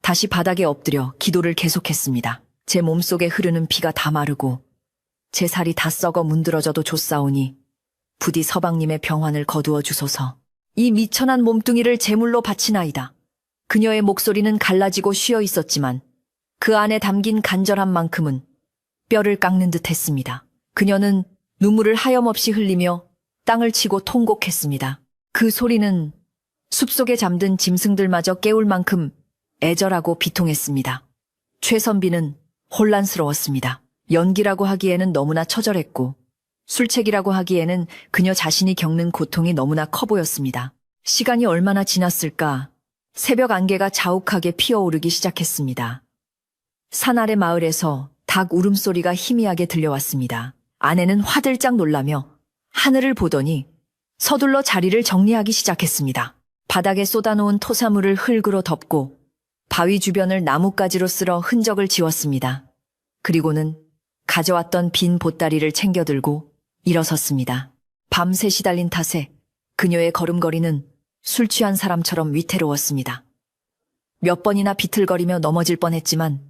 다시 바닥에 엎드려 기도를 계속했습니다. 제 몸속에 흐르는 피가 다 마르고 제 살이 다 썩어 문드러져도 좋사오니 부디 서방님의 병환을 거두어 주소서. 이 미천한 몸뚱이를 제물로 바치나이다. 그녀의 목소리는 갈라지고 쉬어 있었지만 그 안에 담긴 간절함만큼은 뼈를 깎는 듯 했습니다. 그녀는 눈물을 하염없이 흘리며 땅을 치고 통곡했습니다. 그 소리는 숲속에 잠든 짐승들마저 깨울 만큼 애절하고 비통했습니다. 최선비는 혼란스러웠습니다. 연기라고 하기에는 너무나 처절했고 술책이라고 하기에는 그녀 자신이 겪는 고통이 너무나 커 보였습니다. 시간이 얼마나 지났을까? 새벽 안개가 자욱하게 피어오르기 시작했습니다. 산 아래 마을에서 닭 울음소리가 희미하게 들려왔습니다. 아내는 화들짝 놀라며 하늘을 보더니 서둘러 자리를 정리하기 시작했습니다. 바닥에 쏟아놓은 토사물을 흙으로 덮고 바위 주변을 나뭇가지로 쓸어 흔적을 지웠습니다. 그리고는 가져왔던 빈 보따리를 챙겨들고 일어섰습니다. 밤새 시달린 탓에 그녀의 걸음걸이는 술 취한 사람처럼 위태로웠습니다. 몇 번이나 비틀거리며 넘어질 뻔했지만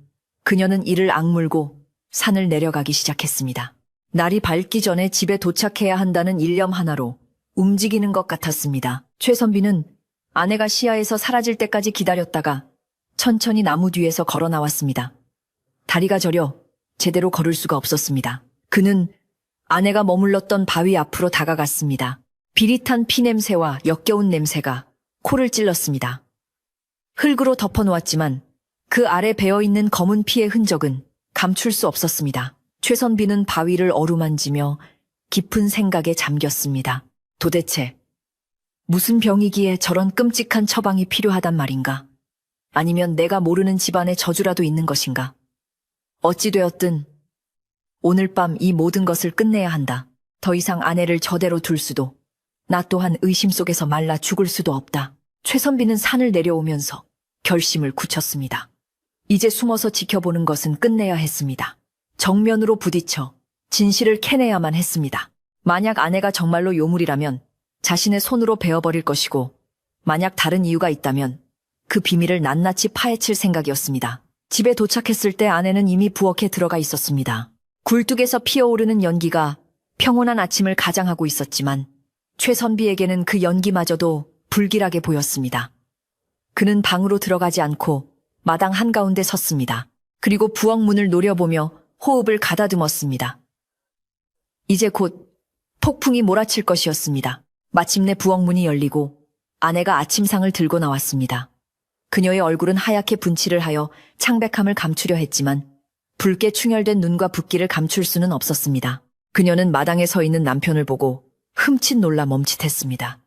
그녀는 이를 악물고 산을 내려가기 시작했습니다. 날이 밝기 전에 집에 도착해야 한다는 일념 하나로 움직이는 것 같았습니다. 최선비는 아내가 시야에서 사라질 때까지 기다렸다가 천천히 나무 뒤에서 걸어 나왔습니다. 다리가 저려 제대로 걸을 수가 없었습니다. 그는 아내가 머물렀던 바위 앞으로 다가갔습니다. 비릿한 피냄새와 역겨운 냄새가 코를 찔렀습니다. 흙으로 덮어놓았지만 그 아래 배어있는 검은 피의 흔적은 감출 수 없었습니다. 최선비는 바위를 어루만지며 깊은 생각에 잠겼습니다. 도대체 무슨 병이기에 저런 끔찍한 처방이 필요하단 말인가? 아니면 내가 모르는 집안의 저주라도 있는 것인가? 어찌되었든 오늘 밤 이 모든 것을 끝내야 한다. 더 이상 아내를 저대로 둘 수도, 나 또한 의심 속에서 말라 죽을 수도 없다. 최선비는 산을 내려오면서 결심을 굳혔습니다. 이제 숨어서 지켜보는 것은 끝내야 했습니다. 정면으로 부딪혀 진실을 캐내야만 했습니다. 만약 아내가 정말로 요물이라면 자신의 손으로 베어버릴 것이고, 만약 다른 이유가 있다면 그 비밀을 낱낱이 파헤칠 생각이었습니다. 집에 도착했을 때 아내는 이미 부엌에 들어가 있었습니다. 굴뚝에서 피어오르는 연기가 평온한 아침을 가장하고 있었지만 최선비에게는 그 연기마저도 불길하게 보였습니다. 그는 방으로 들어가지 않고 마당 한가운데 섰습니다. 그리고 부엌 문을 노려보며 호흡을 가다듬었습니다. 이제 곧 폭풍이 몰아칠 것이었습니다. 마침내 부엌 문이 열리고 아내가 아침상을 들고 나왔습니다. 그녀의 얼굴은 하얗게 분칠을 하여 창백함을 감추려 했지만 붉게 충혈된 눈과 붓기를 감출 수는 없었습니다. 그녀는 마당에 서 있는 남편을 보고 흠칫 놀라 멈칫했습니다.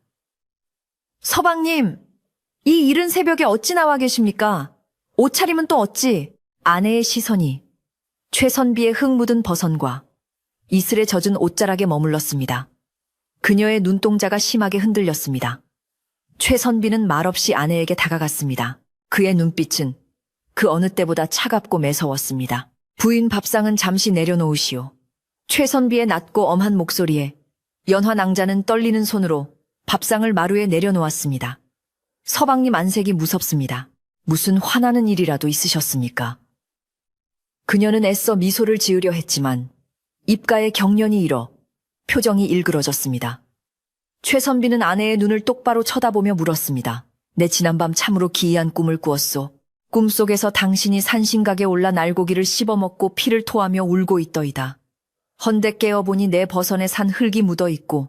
서방님, 이 이른 새벽에 어찌 나와 계십니까? 옷차림은 또 어찌? 아내의 시선이 최선비의 흙 묻은 버선과 이슬에 젖은 옷자락에 머물렀습니다. 그녀의 눈동자가 심하게 흔들렸습니다. 최선비는 말없이 아내에게 다가갔습니다. 그의 눈빛은 그 어느 때보다 차갑고 매서웠습니다. 부인 밥상은 잠시 내려놓으시오. 최선비의 낮고 엄한 목소리에 연화 낭자는 떨리는 손으로 밥상을 마루에 내려놓았습니다. 서방님 안색이 무섭습니다. 무슨 화나는 일이라도 있으셨습니까? 그녀는 애써 미소를 지으려 했지만 입가에 경련이 일어 표정이 일그러졌습니다. 최선비는 아내의 눈을 똑바로 쳐다보며 물었습니다. 내 지난밤 참으로 기이한 꿈을 꾸었소. 꿈속에서 당신이 산신각에 올라 날고기를 씹어먹고 피를 토하며 울고 있더이다. 헌데 깨어보니 내 버선에 산 흙이 묻어있고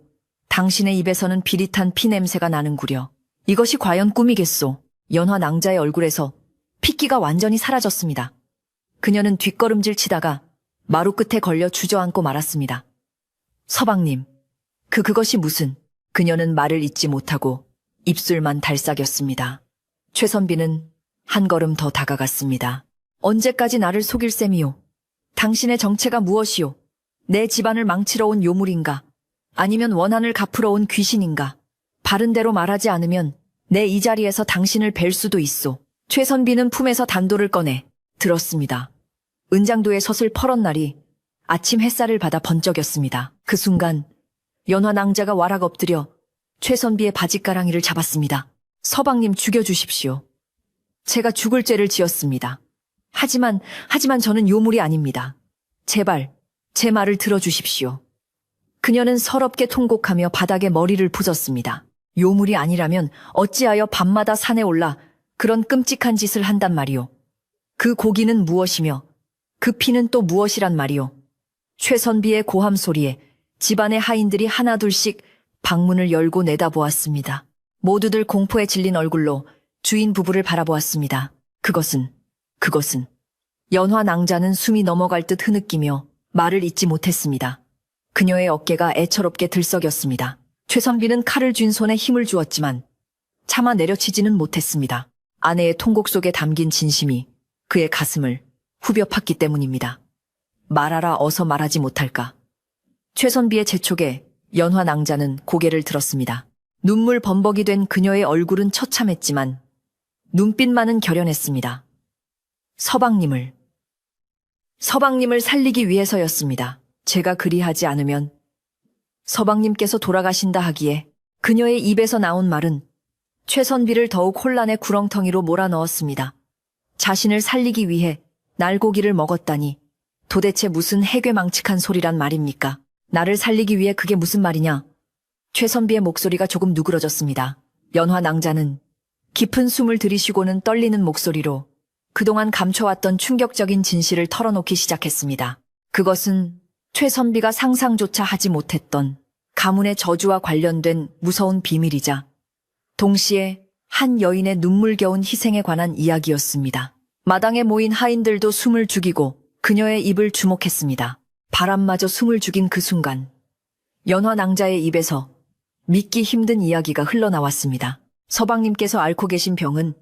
당신의 입에서는 비릿한 피냄새가 나는구려. 이것이 과연 꿈이겠소? 연화 낭자의 얼굴에서 핏기가 완전히 사라졌습니다. 그녀는 뒷걸음질 치다가 마루 끝에 걸려 주저앉고 말았습니다. 서방님, 그것이 무슨... 그녀는 말을 잇지 못하고 입술만 달싹였습니다. 최선비는 한 걸음 더 다가갔습니다. 언제까지 나를 속일 셈이오? 당신의 정체가 무엇이오? 내 집안을 망치러 온 요물인가? 아니면 원한을 갚으러 온 귀신인가? 바른 대로 말하지 않으면 내 이 자리에서 당신을 뵐 수도 있소. 최선비는 품에서 단도를 꺼내 들었습니다. 은장도의 섯을 펄은 날이 아침 햇살을 받아 번쩍였습니다. 그 순간 연화 낭자가 와락 엎드려 최선비의 바짓가랑이를 잡았습니다. 서방님 죽여주십시오. 제가 죽을 죄를 지었습니다. 하지만 저는 요물이 아닙니다. 제발 제 말을 들어주십시오. 그녀는 서럽게 통곡하며 바닥에 머리를 부쉈습니다. 요물이 아니라면 어찌하여 밤마다 산에 올라 그런 끔찍한 짓을 한단 말이오. 그 고기는 무엇이며 그 피는 또 무엇이란 말이오. 최선비의 고함 소리에 집안의 하인들이 하나둘씩 방문을 열고 내다보았습니다. 모두들 공포에 질린 얼굴로 주인 부부를 바라보았습니다. 그것은 연화 낭자는 숨이 넘어갈 듯 흐느끼며 말을 잇지 못했습니다. 그녀의 어깨가 애처롭게 들썩였습니다. 최선비는 칼을 쥔 손에 힘을 주었지만 차마 내려치지는 못했습니다. 아내의 통곡 속에 담긴 진심이 그의 가슴을 후벼 팠기 때문입니다. 말하라 어서 말하지 못할까. 최선비의 재촉에 연화 낭자는 고개를 들었습니다. 눈물 범벅이 된 그녀의 얼굴은 처참했지만 눈빛만은 결연했습니다. 서방님을 살리기 위해서였습니다. 제가 그리하지 않으면 서방님께서 돌아가신다 하기에 그녀의 입에서 나온 말은 최선비를 더욱 혼란의 구렁텅이로 몰아넣었습니다. 자신을 살리기 위해 날고기를 먹었다니 도대체 무슨 해괴망측한 소리란 말입니까? 나를 살리기 위해 그게 무슨 말이냐? 최선비의 목소리가 조금 누그러졌습니다. 연화 낭자는 깊은 숨을 들이쉬고는 떨리는 목소리로 그동안 감춰왔던 충격적인 진실을 털어놓기 시작했습니다. 그것은 최선비가 상상조차 하지 못했던 가문의 저주와 관련된 무서운 비밀이자 동시에 한 여인의 눈물겨운 희생에 관한 이야기였습니다. 마당에 모인 하인들도 숨을 죽이고 그녀의 입을 주목했습니다. 바람마저 숨을 죽인 그 순간 연화 낭자의 입에서 믿기 힘든 이야기가 흘러나왔습니다. 서방님께서 앓고 계신 병은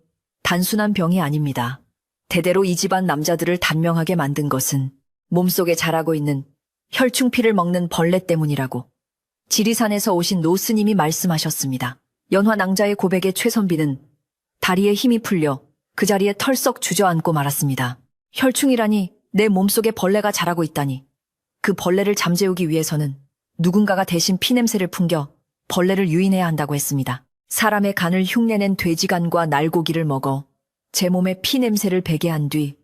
단순한 병이 아닙니다. 대대로 이 집안 남자들을 단명하게 만든 것은 몸속에 자라고 있는 혈충피를 먹는 벌레 때문이라고 지리산에서 오신 노스님이 말씀하셨습니다. 연화 낭자의 고백에 최선비는 다리에 힘이 풀려 그 자리에 털썩 주저앉고 말았습니다. 혈충이라니, 내 몸속에 벌레가 자라고 있다니. 그 벌레를 잠재우기 위해서는 누군가가 대신 피냄새를 풍겨 벌레를 유인해야 한다고 했습니다. 사람의 간을 흉내낸 돼지간과 날고기를 먹어 제 몸에 피냄새를 배게 한 뒤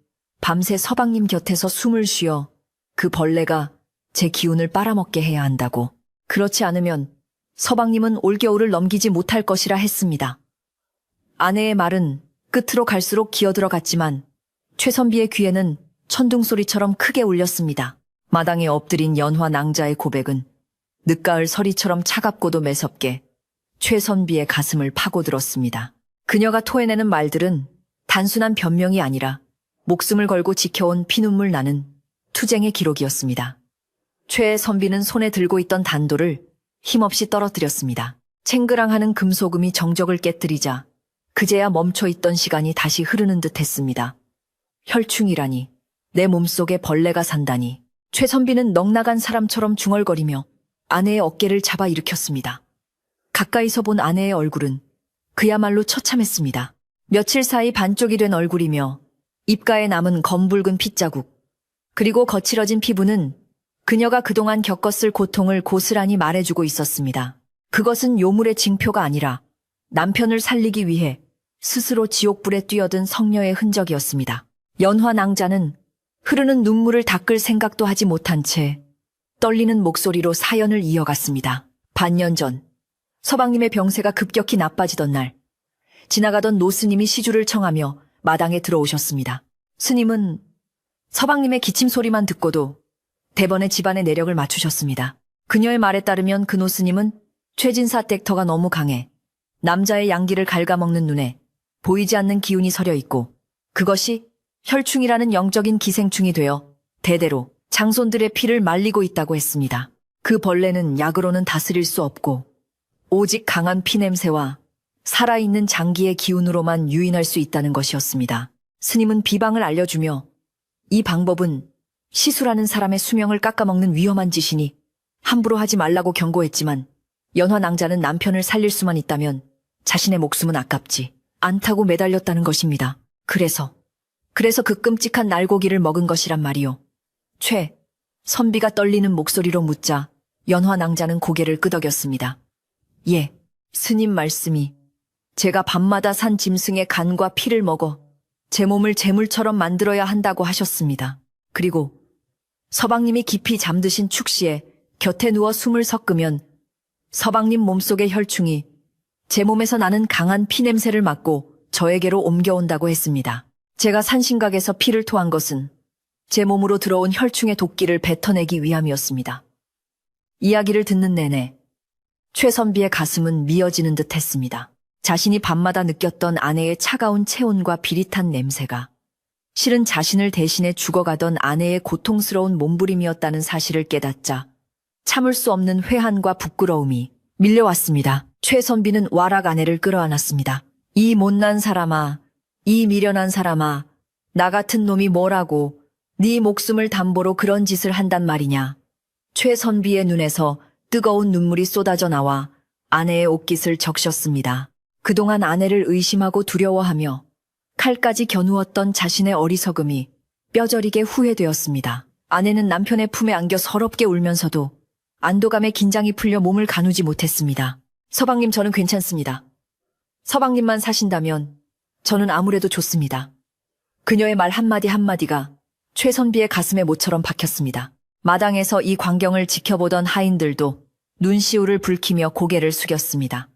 밤새 서방님 곁에서 숨을 쉬어 그 벌레가 제 기운을 빨아먹게 해야 한다고. 그렇지 않으면 서방님은 올겨울을 넘기지 못할 것이라 했습니다. 아내의 말은 끝으로 갈수록 기어들어갔지만 최선비의 귀에는 천둥소리처럼 크게 울렸습니다. 마당에 엎드린 연화 낭자의 고백은 늦가을 서리처럼 차갑고도 매섭게 최선비의 가슴을 파고들었습니다. 그녀가 토해내는 말들은 단순한 변명이 아니라 목숨을 걸고 지켜온 피눈물 나는 투쟁의 기록이었습니다. 최선비는 손에 들고 있던 단도를 힘없이 떨어뜨렸습니다. 챙그랑하는 금소금이 정적을 깨뜨리자 그제야 멈춰있던 시간이 다시 흐르는 듯 했습니다. 혈충이라니, 내 몸속에 벌레가 산다니. 최선비는 넋나간 사람처럼 중얼거리며 아내의 어깨를 잡아 일으켰습니다. 가까이서 본 아내의 얼굴은 그야말로 처참했습니다. 며칠 사이 반쪽이 된 얼굴이며 입가에 남은 검붉은 핏자국, 그리고 거칠어진 피부는 그녀가 그동안 겪었을 고통을 고스란히 말해주고 있었습니다. 그것은 요물의 징표가 아니라 남편을 살리기 위해 스스로 지옥불에 뛰어든 성녀의 흔적이었습니다. 연화 낭자는 흐르는 눈물을 닦을 생각도 하지 못한 채 떨리는 목소리로 사연을 이어갔습니다. 반년 전 서방님의 병세가 급격히 나빠지던 날, 지나가던 노스님이 시주를 청하며 마당에 들어오셨습니다. 스님은 서방님의 기침 소리만 듣고도 대번에 집안의 내력을 맞추셨습니다. 그녀의 말에 따르면 그 노스님은 최진사 댁터가 너무 강해 남자의 양기를 갉아먹는 눈에 보이지 않는 기운이 서려 있고, 그것이 혈충이라는 영적인 기생충이 되어 대대로 장손들의 피를 말리고 있다고 했습니다. 그 벌레는 약으로는 다스릴 수 없고 오직 강한 피냄새와 살아있는 장기의 기운으로만 유인할 수 있다는 것이었습니다. 스님은 비방을 알려주며 이 방법은 시수라는 사람의 수명을 깎아먹는 위험한 짓이니 함부로 하지 말라고 경고했지만 연화 낭자는 남편을 살릴 수만 있다면 자신의 목숨은 아깝지 않다고 매달렸다는 것입니다. 그래서 그 끔찍한 날고기를 먹은 것이란 말이요. 선비가 떨리는 목소리로 묻자 연화 낭자는 고개를 끄덕였습니다. 예, 스님 말씀이 제가 밤마다 산 짐승의 간과 피를 먹어 제 몸을 제물처럼 만들어야 한다고 하셨습니다. 그리고 서방님이 깊이 잠드신 축시에 곁에 누워 숨을 섞으면 서방님 몸속의 혈충이 제 몸에서 나는 강한 피냄새를 맡고 저에게로 옮겨온다고 했습니다. 제가 산신각에서 피를 토한 것은 제 몸으로 들어온 혈충의 독기를 뱉어내기 위함이었습니다. 이야기를 듣는 내내 최선비의 가슴은 미어지는 듯 했습니다. 자신이 밤마다 느꼈던 아내의 차가운 체온과 비릿한 냄새가 실은 자신을 대신해 죽어가던 아내의 고통스러운 몸부림이었다는 사실을 깨닫자 참을 수 없는 회한과 부끄러움이 밀려왔습니다. 최선비는 와락 아내를 끌어안았습니다. 이 못난 사람아, 이 미련한 사람아, 나 같은 놈이 뭐라고 네 목숨을 담보로 그런 짓을 한단 말이냐. 최선비의 눈에서 뜨거운 눈물이 쏟아져 나와 아내의 옷깃을 적셨습니다. 그동안 아내를 의심하고 두려워하며 칼까지 겨누었던 자신의 어리석음이 뼈저리게 후회되었습니다. 아내는 남편의 품에 안겨 서럽게 울면서도 안도감에 긴장이 풀려 몸을 가누지 못했습니다. 서방님, 저는 괜찮습니다. 서방님만 사신다면 저는 아무래도 좋습니다. 그녀의 말 한마디 한마디가 최선비의 가슴에 모처럼 박혔습니다. 마당에서 이 광경을 지켜보던 하인들도 눈시울을 붉히며 고개를 숙였습니다.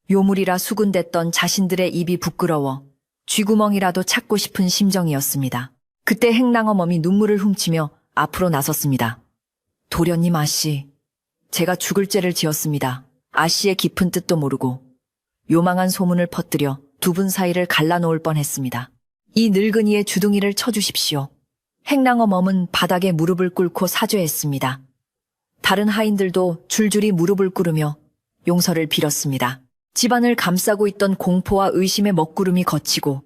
요물이라 수군댔던 자신들의 입이 부끄러워 쥐구멍이라도 찾고 싶은 심정이었습니다. 그때 행랑어멈이 눈물을 훔치며 앞으로 나섰습니다. 도련님 아씨, 제가 죽을 죄를 지었습니다. 아씨의 깊은 뜻도 모르고 요망한 소문을 퍼뜨려 두 분 사이를 갈라놓을 뻔했습니다. 이 늙은이의 주둥이를 쳐주십시오. 행랑어멈은 바닥에 무릎을 꿇고 사죄했습니다. 다른 하인들도 줄줄이 무릎을 꿇으며 용서를 빌었습니다. 집안을 감싸고 있던 공포와 의심의 먹구름이 걷히고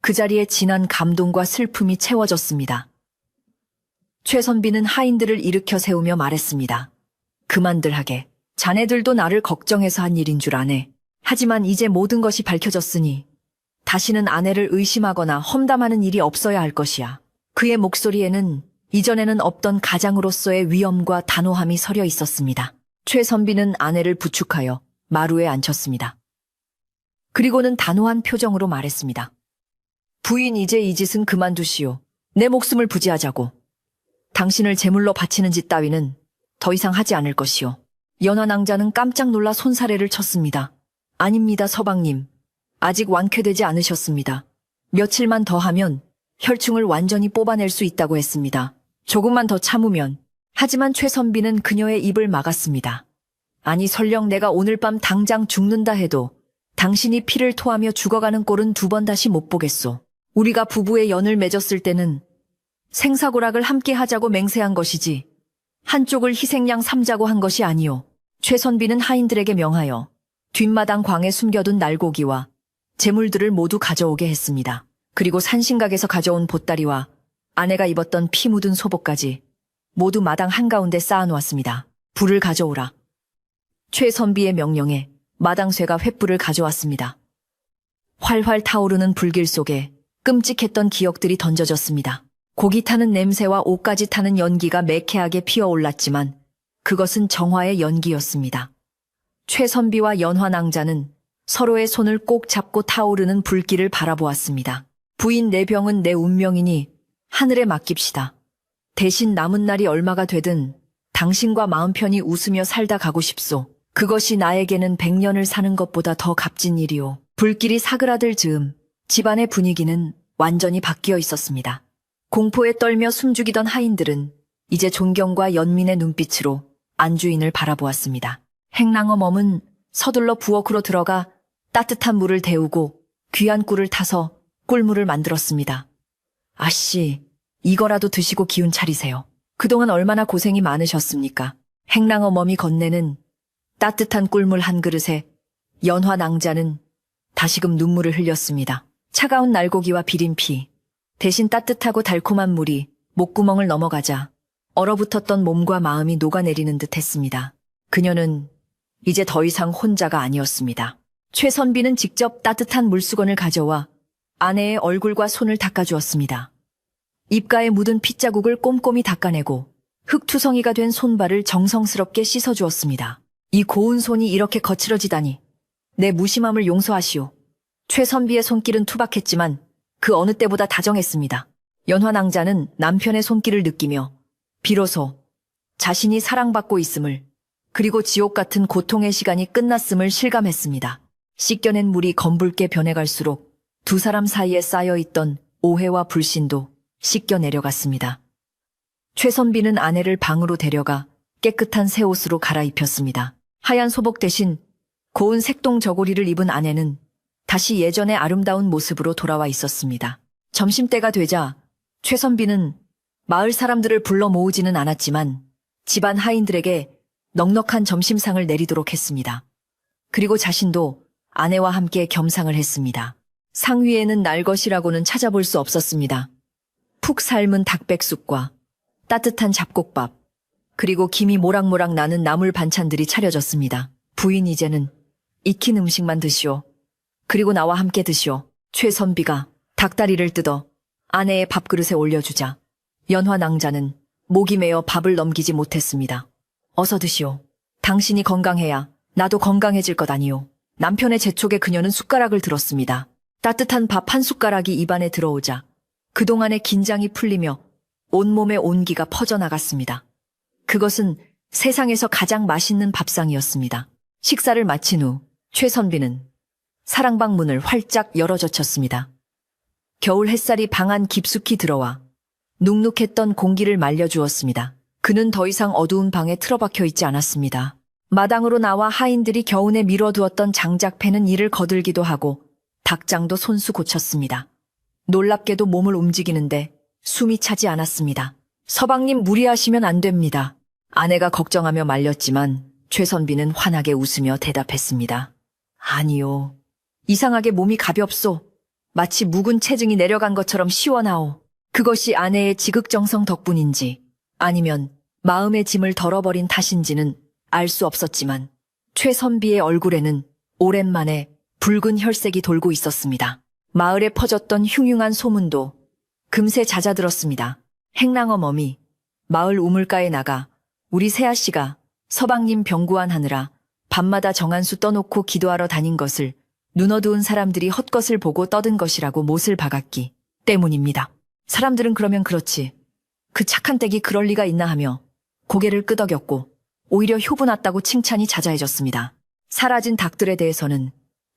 그 자리에 진한 감동과 슬픔이 채워졌습니다. 최선비는 하인들을 일으켜 세우며 말했습니다. 그만들 하게. 자네들도 나를 걱정해서 한 일인 줄 아네. 하지만 이제 모든 것이 밝혀졌으니 다시는 아내를 의심하거나 험담하는 일이 없어야 할 것이야. 그의 목소리에는 이전에는 없던 가장으로서의 위엄과 단호함이 서려 있었습니다. 최선비는 아내를 부축하여 마루에 앉혔습니다. 그리고는 단호한 표정으로 말했습니다. 부인, 이제 이 짓은 그만두시오. 내 목숨을 부지하자고. 당신을 제물로 바치는 짓 따위는 더 이상 하지 않을 것이오. 연화낭자는 깜짝 놀라 손사래를 쳤습니다. 아닙니다, 서방님. 아직 완쾌되지 않으셨습니다. 며칠만 더 하면 혈충을 완전히 뽑아낼 수 있다고 했습니다. 조금만 더 참으면. 하지만 최선비는 그녀의 입을 막았습니다. 아니, 설령 내가 오늘 밤 당장 죽는다 해도 당신이 피를 토하며 죽어가는 꼴은 두 번 다시 못 보겠소. 우리가 부부의 연을 맺었을 때는 생사고락을 함께 하자고 맹세한 것이지 한쪽을 희생양 삼자고 한 것이 아니오. 최선비는 하인들에게 명하여 뒷마당 광에 숨겨둔 날고기와 재물들을 모두 가져오게 했습니다. 그리고 산신각에서 가져온 보따리와 아내가 입었던 피 묻은 소복까지 모두 마당 한가운데 쌓아놓았습니다. 불을 가져오라. 최선비의 명령에 마당쇠가 횃불을 가져왔습니다. 활활 타오르는 불길 속에 끔찍했던 기억들이 던져졌습니다. 고기 타는 냄새와 옷까지 타는 연기가 매캐하게 피어올랐지만 그것은 정화의 연기였습니다. 최선비와 연화낭자는 서로의 손을 꼭 잡고 타오르는 불길을 바라보았습니다. 부인, 내 병은 내 운명이니 하늘에 맡깁시다. 대신 남은 날이 얼마가 되든 당신과 마음 편히 웃으며 살다 가고 싶소. 그것이 나에게는 100년을 사는 것보다 더 값진 일이오. 불길이 사그라들 즈음 집안의 분위기는 완전히 바뀌어 있었습니다. 공포에 떨며 숨죽이던 하인들은 이제 존경과 연민의 눈빛으로 안주인을 바라보았습니다. 행랑어멈은 서둘러 부엌으로 들어가 따뜻한 물을 데우고 귀한 꿀을 타서 꿀물을 만들었습니다. 아씨, 이거라도 드시고 기운 차리세요. 그동안 얼마나 고생이 많으셨습니까? 행랑어멈이 건네는 따뜻한 꿀물 한 그릇에 연화낭자는 다시금 눈물을 흘렸습니다. 차가운 날고기와 비린피, 대신 따뜻하고 달콤한 물이 목구멍을 넘어가자 얼어붙었던 몸과 마음이 녹아내리는 듯 했습니다. 그녀는 이제 더 이상 혼자가 아니었습니다. 최선비는 직접 따뜻한 물수건을 가져와 아내의 얼굴과 손을 닦아주었습니다. 입가에 묻은 핏자국을 꼼꼼히 닦아내고 흙투성이가 된 손발을 정성스럽게 씻어주었습니다. 이 고운 손이 이렇게 거칠어지다니. 내 무심함을 용서하시오. 최선비의 손길은 투박했지만 그 어느 때보다 다정했습니다. 연화낭자는 남편의 손길을 느끼며 비로소 자신이 사랑받고 있음을, 그리고 지옥 같은 고통의 시간이 끝났음을 실감했습니다. 씻겨낸 물이 검붉게 변해갈수록 두 사람 사이에 쌓여있던 오해와 불신도 씻겨 내려갔습니다. 최선비는 아내를 방으로 데려가 깨끗한 새 옷으로 갈아입혔습니다. 하얀 소복 대신 고운 색동 저고리를 입은 아내는 다시 예전의 아름다운 모습으로 돌아와 있었습니다. 점심때가 되자 최선비는 마을 사람들을 불러 모으지는 않았지만 집안 하인들에게 넉넉한 점심상을 내리도록 했습니다. 그리고 자신도 아내와 함께 겸상을 했습니다. 상 위에는 날것이라고는 찾아볼 수 없었습니다. 푹 삶은 닭백숙과 따뜻한 잡곡밥, 그리고 김이 모락모락 나는 나물 반찬들이 차려졌습니다. 부인, 이제는 익힌 음식만 드시오. 그리고 나와 함께 드시오. 최선비가 닭다리를 뜯어 아내의 밥그릇에 올려주자 연화낭자는 목이 메어 밥을 넘기지 못했습니다. 어서 드시오. 당신이 건강해야 나도 건강해질 것 아니오. 남편의 재촉에 그녀는 숟가락을 들었습니다. 따뜻한 밥 한 숟가락이 입안에 들어오자 그동안의 긴장이 풀리며 온몸에 온기가 퍼져나갔습니다. 그것은 세상에서 가장 맛있는 밥상이었습니다. 식사를 마친 후 최선비는 사랑방 문을 활짝 열어젖혔습니다. 겨울 햇살이 방 안 깊숙이 들어와 눅눅했던 공기를 말려주었습니다. 그는 더 이상 어두운 방에 틀어박혀 있지 않았습니다. 마당으로 나와 하인들이 겨우내 미뤄두었던 장작패는 이를 거들기도 하고 닭장도 손수 고쳤습니다. 놀랍게도 몸을 움직이는데 숨이 차지 않았습니다. 서방님 무리하시면 안 됩니다. 아내가 걱정하며 말렸지만 최선비는 환하게 웃으며 대답했습니다. 아니요. 이상하게 몸이 가볍소. 마치 묵은 체증이 내려간 것처럼 시원하오. 그것이 아내의 지극정성 덕분인지 아니면 마음의 짐을 덜어버린 탓인지는 알 수 없었지만 최선비의 얼굴에는 오랜만에 붉은 혈색이 돌고 있었습니다. 마을에 퍼졌던 흉흉한 소문도 금세 잦아들었습니다. 행랑어멈이 마을 우물가에 나가 우리 세아씨가 서방님 병구안하느라 밤마다 정한수 떠놓고 기도하러 다닌 것을 눈어두은 사람들이 헛것을 보고 떠든 것이라고 못을 박았기 때문입니다. 사람들은 그러면 그렇지. 그 착한 댁이 그럴 리가 있나 하며 고개를 끄덕였고 오히려 효부났다고 칭찬이 자자해졌습니다. 사라진 닭들에 대해서는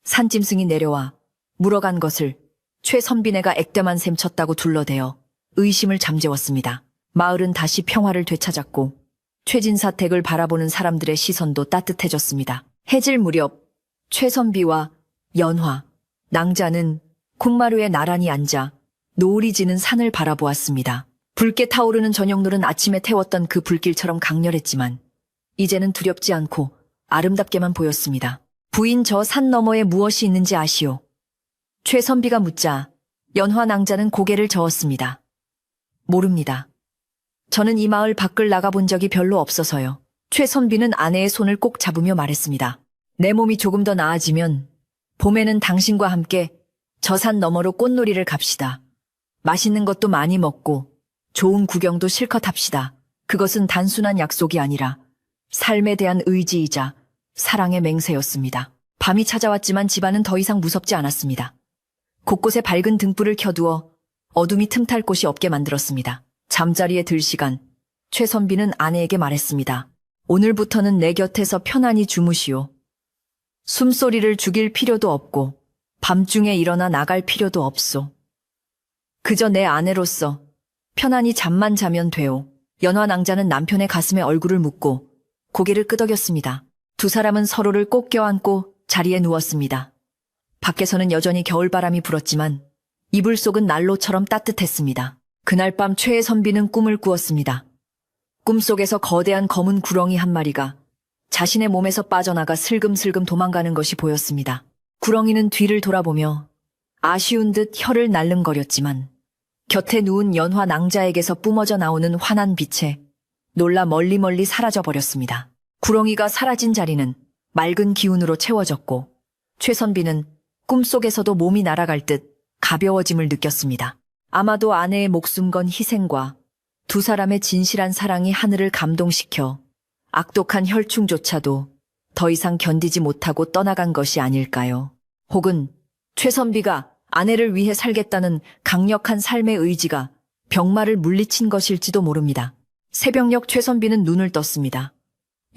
산짐승이 내려와 물어간 것을 최선비네가 액땜한 셈 쳤다고 둘러대어 의심을 잠재웠습니다. 마을은 다시 평화를 되찾았고 최진사 댁을 바라보는 사람들의 시선도 따뜻해졌습니다. 해질 무렵 최선비와 연화, 낭자는 콩마루에 나란히 앉아 노을이 지는 산을 바라보았습니다. 붉게 타오르는 저녁놀은 아침에 태웠던 그 불길처럼 강렬했지만 이제는 두렵지 않고 아름답게만 보였습니다. 부인 저 산 너머에 무엇이 있는지 아시오? 최선비가 묻자 연화 낭자는 고개를 저었습니다. 모릅니다. 저는 이 마을 밖을 나가본 적이 별로 없어서요. 최선비는 아내의 손을 꼭 잡으며 말했습니다. 내 몸이 조금 더 나아지면 봄에는 당신과 함께 저 산 너머로 꽃놀이를 갑시다. 맛있는 것도 많이 먹고 좋은 구경도 실컷 합시다. 그것은 단순한 약속이 아니라 삶에 대한 의지이자 사랑의 맹세였습니다. 밤이 찾아왔지만 집안은 더 이상 무섭지 않았습니다. 곳곳에 밝은 등불을 켜두어 어둠이 틈탈 곳이 없게 만들었습니다. 잠자리에 들 시간, 최선비는 아내에게 말했습니다. 오늘부터는 내 곁에서 편안히 주무시오. 숨소리를 죽일 필요도 없고 밤중에 일어나 나갈 필요도 없소. 그저 내 아내로서 편안히 잠만 자면 돼요. 연화 낭자는 남편의 가슴에 얼굴을 묻고 고개를 끄덕였습니다. 두 사람은 서로를 꼭 껴안고 자리에 누웠습니다. 밖에서는 여전히 겨울바람이 불었지만 이불 속은 난로처럼 따뜻했습니다. 그날 밤 최선비는 꿈을 꾸었습니다. 꿈속에서 거대한 검은 구렁이 한 마리가 자신의 몸에서 빠져나가 슬금슬금 도망가는 것이 보였습니다. 구렁이는 뒤를 돌아보며 아쉬운 듯 혀를 날름거렸지만 곁에 누운 연화 낭자에게서 뿜어져 나오는 환한 빛에 놀라 멀리 사라져버렸습니다. 구렁이가 사라진 자리는 맑은 기운으로 채워졌고 최선비는 꿈속에서도 몸이 날아갈 듯 가벼워짐을 느꼈습니다. 아마도 아내의 목숨 건 희생과 두 사람의 진실한 사랑이 하늘을 감동시켜 악독한 혈충조차도 더 이상 견디지 못하고 떠나간 것이 아닐까요? 혹은 최선비가 아내를 위해 살겠다는 강력한 삶의 의지가 병마를 물리친 것일지도 모릅니다. 새벽녘 최선비는 눈을 떴습니다.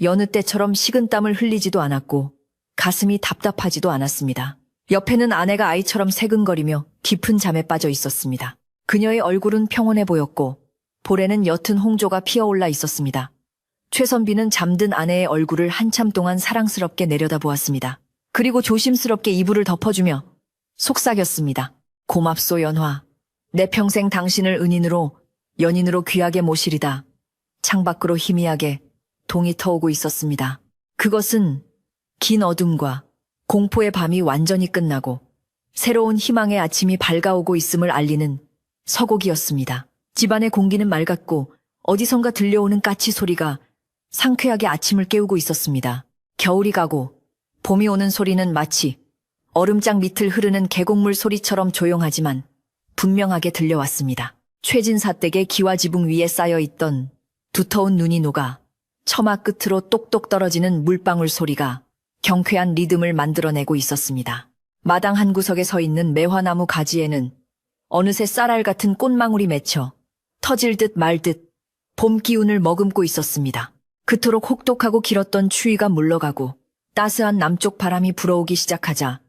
여느 때처럼 식은땀을 흘리지도 않았고 가슴이 답답하지도 않았습니다. 옆에는 아내가 아이처럼 새근거리며 깊은 잠에 빠져 있었습니다. 그녀의 얼굴은 평온해 보였고 볼에는 옅은 홍조가 피어올라 있었습니다. 최선비는 잠든 아내의 얼굴을 한참 동안 사랑스럽게 내려다보았습니다. 그리고 조심스럽게 이불을 덮어주며 속삭였습니다. 고맙소 연화. 내 평생 당신을 은인으로 연인으로 귀하게 모시리다. 창밖으로 희미하게 동이 터오고 있었습니다. 그것은 긴 어둠과 공포의 밤이 완전히 끝나고 새로운 희망의 아침이 밝아오고 있음을 알리는 서곡이었습니다. 집안의 공기는 맑았고 어디선가 들려오는 까치 소리가 상쾌하게 아침을 깨우고 있었습니다. 겨울이 가고 봄이 오는 소리는 마치 얼음장 밑을 흐르는 계곡물 소리처럼 조용하지만 분명하게 들려왔습니다. 최진사 댁의 기와지붕 위에 쌓여있던 두터운 눈이 녹아 처마 끝으로 똑똑 떨어지는 물방울 소리가 경쾌한 리듬을 만들어내고 있었습니다. 마당 한 구석에 서 있는 매화나무 가지에는 어느새 쌀알 같은 꽃망울이 맺혀 터질 듯 말 듯 봄 기운을 머금고 있었습니다. 그토록 혹독하고 길었던 추위가 물러가고 따스한 남쪽 바람이 불어오기 시작하자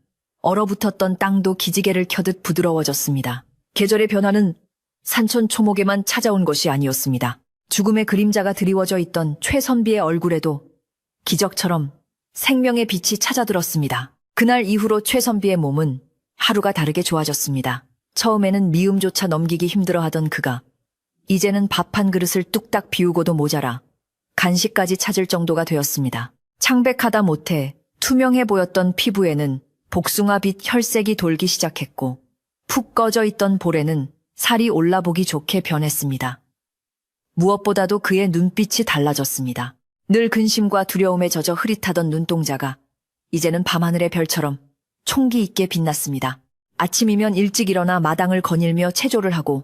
얼어붙었던 땅도 기지개를 켜듯 부드러워졌습니다. 계절의 변화는 산천 초목에만 찾아온 것이 아니었습니다. 죽음의 그림자가 드리워져 있던 최선비의 얼굴에도 기적처럼 생명의 빛이 찾아들었습니다. 그날 이후로 최선비의 몸은 하루가 다르게 좋아졌습니다. 처음에는 미음조차 넘기기 힘들어하던 그가 이제는 밥 한 그릇을 뚝딱 비우고도 모자라 간식까지 찾을 정도가 되었습니다. 창백하다 못해 투명해 보였던 피부에는 복숭아빛 혈색이 돌기 시작했고 푹 꺼져 있던 볼에는 살이 올라보기 좋게 변했습니다. 무엇보다도 그의 눈빛이 달라졌습니다. 늘 근심과 두려움에 젖어 흐릿하던 눈동자가 이제는 밤하늘의 별처럼 총기 있게 빛났습니다. 아침이면 일찍 일어나 마당을 거닐며 체조를 하고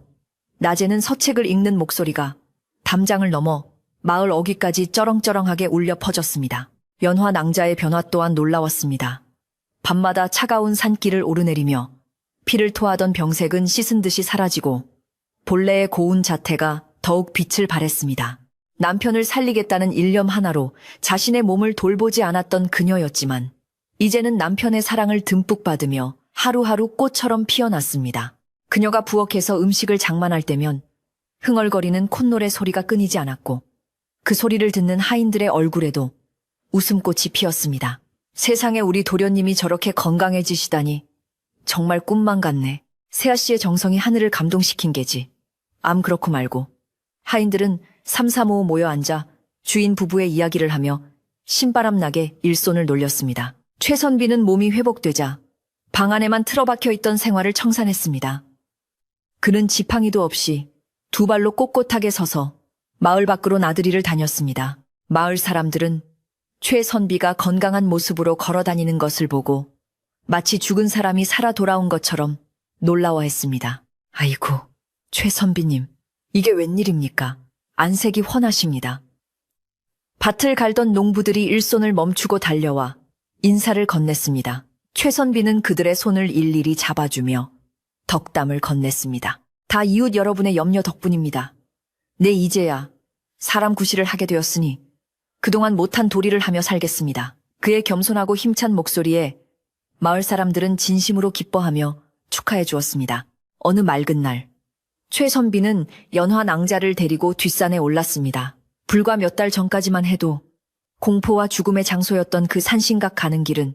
낮에는 서책을 읽는 목소리가 담장을 넘어 마을 어귀까지 쩌렁쩌렁하게 울려 퍼졌습니다. 연화 낭자의 변화 또한 놀라웠습니다. 밤마다 차가운 산길을 오르내리며 피를 토하던 병색은 씻은 듯이 사라지고 본래의 고운 자태가 더욱 빛을 발했습니다. 남편을 살리겠다는 일념 하나로 자신의 몸을 돌보지 않았던 그녀였지만 이제는 남편의 사랑을 듬뿍 받으며 하루하루 꽃처럼 피어났습니다. 그녀가 부엌에서 음식을 장만할 때면 흥얼거리는 콧노래 소리가 끊이지 않았고 그 소리를 듣는 하인들의 얼굴에도 웃음꽃이 피었습니다. 세상에 우리 도련님이 저렇게 건강해지시다니 정말 꿈만 같네. 세아 씨의 정성이 하늘을 감동시킨 게지. 암 그렇고 말고. 하인들은 삼삼오오 모여 앉아 주인 부부의 이야기를 하며 신바람 나게 일손을 놀렸습니다. 최선비는 몸이 회복되자 방 안에만 틀어박혀 있던 생활을 청산했습니다. 그는 지팡이도 없이 두 발로 꼿꼿하게 서서 마을 밖으로 나들이를 다녔습니다. 마을 사람들은 최선비가 건강한 모습으로 걸어다니는 것을 보고 마치 죽은 사람이 살아 돌아온 것처럼 놀라워했습니다. 아이고, 최선비님, 이게 웬일입니까? 안색이 훤하십니다. 밭을 갈던 농부들이 일손을 멈추고 달려와 인사를 건넸습니다. 최선비는 그들의 손을 일일이 잡아주며 덕담을 건넸습니다. 다 이웃 여러분의 염려 덕분입니다. 네, 이제야 사람 구실을 하게 되었으니 그동안 못한 도리를 하며 살겠습니다. 그의 겸손하고 힘찬 목소리에 마을 사람들은 진심으로 기뻐하며 축하해 주었습니다. 어느 맑은 날, 최선비는 연화 낭자를 데리고 뒷산에 올랐습니다. 불과 몇 달 전까지만 해도 공포와 죽음의 장소였던 그 산신각 가는 길은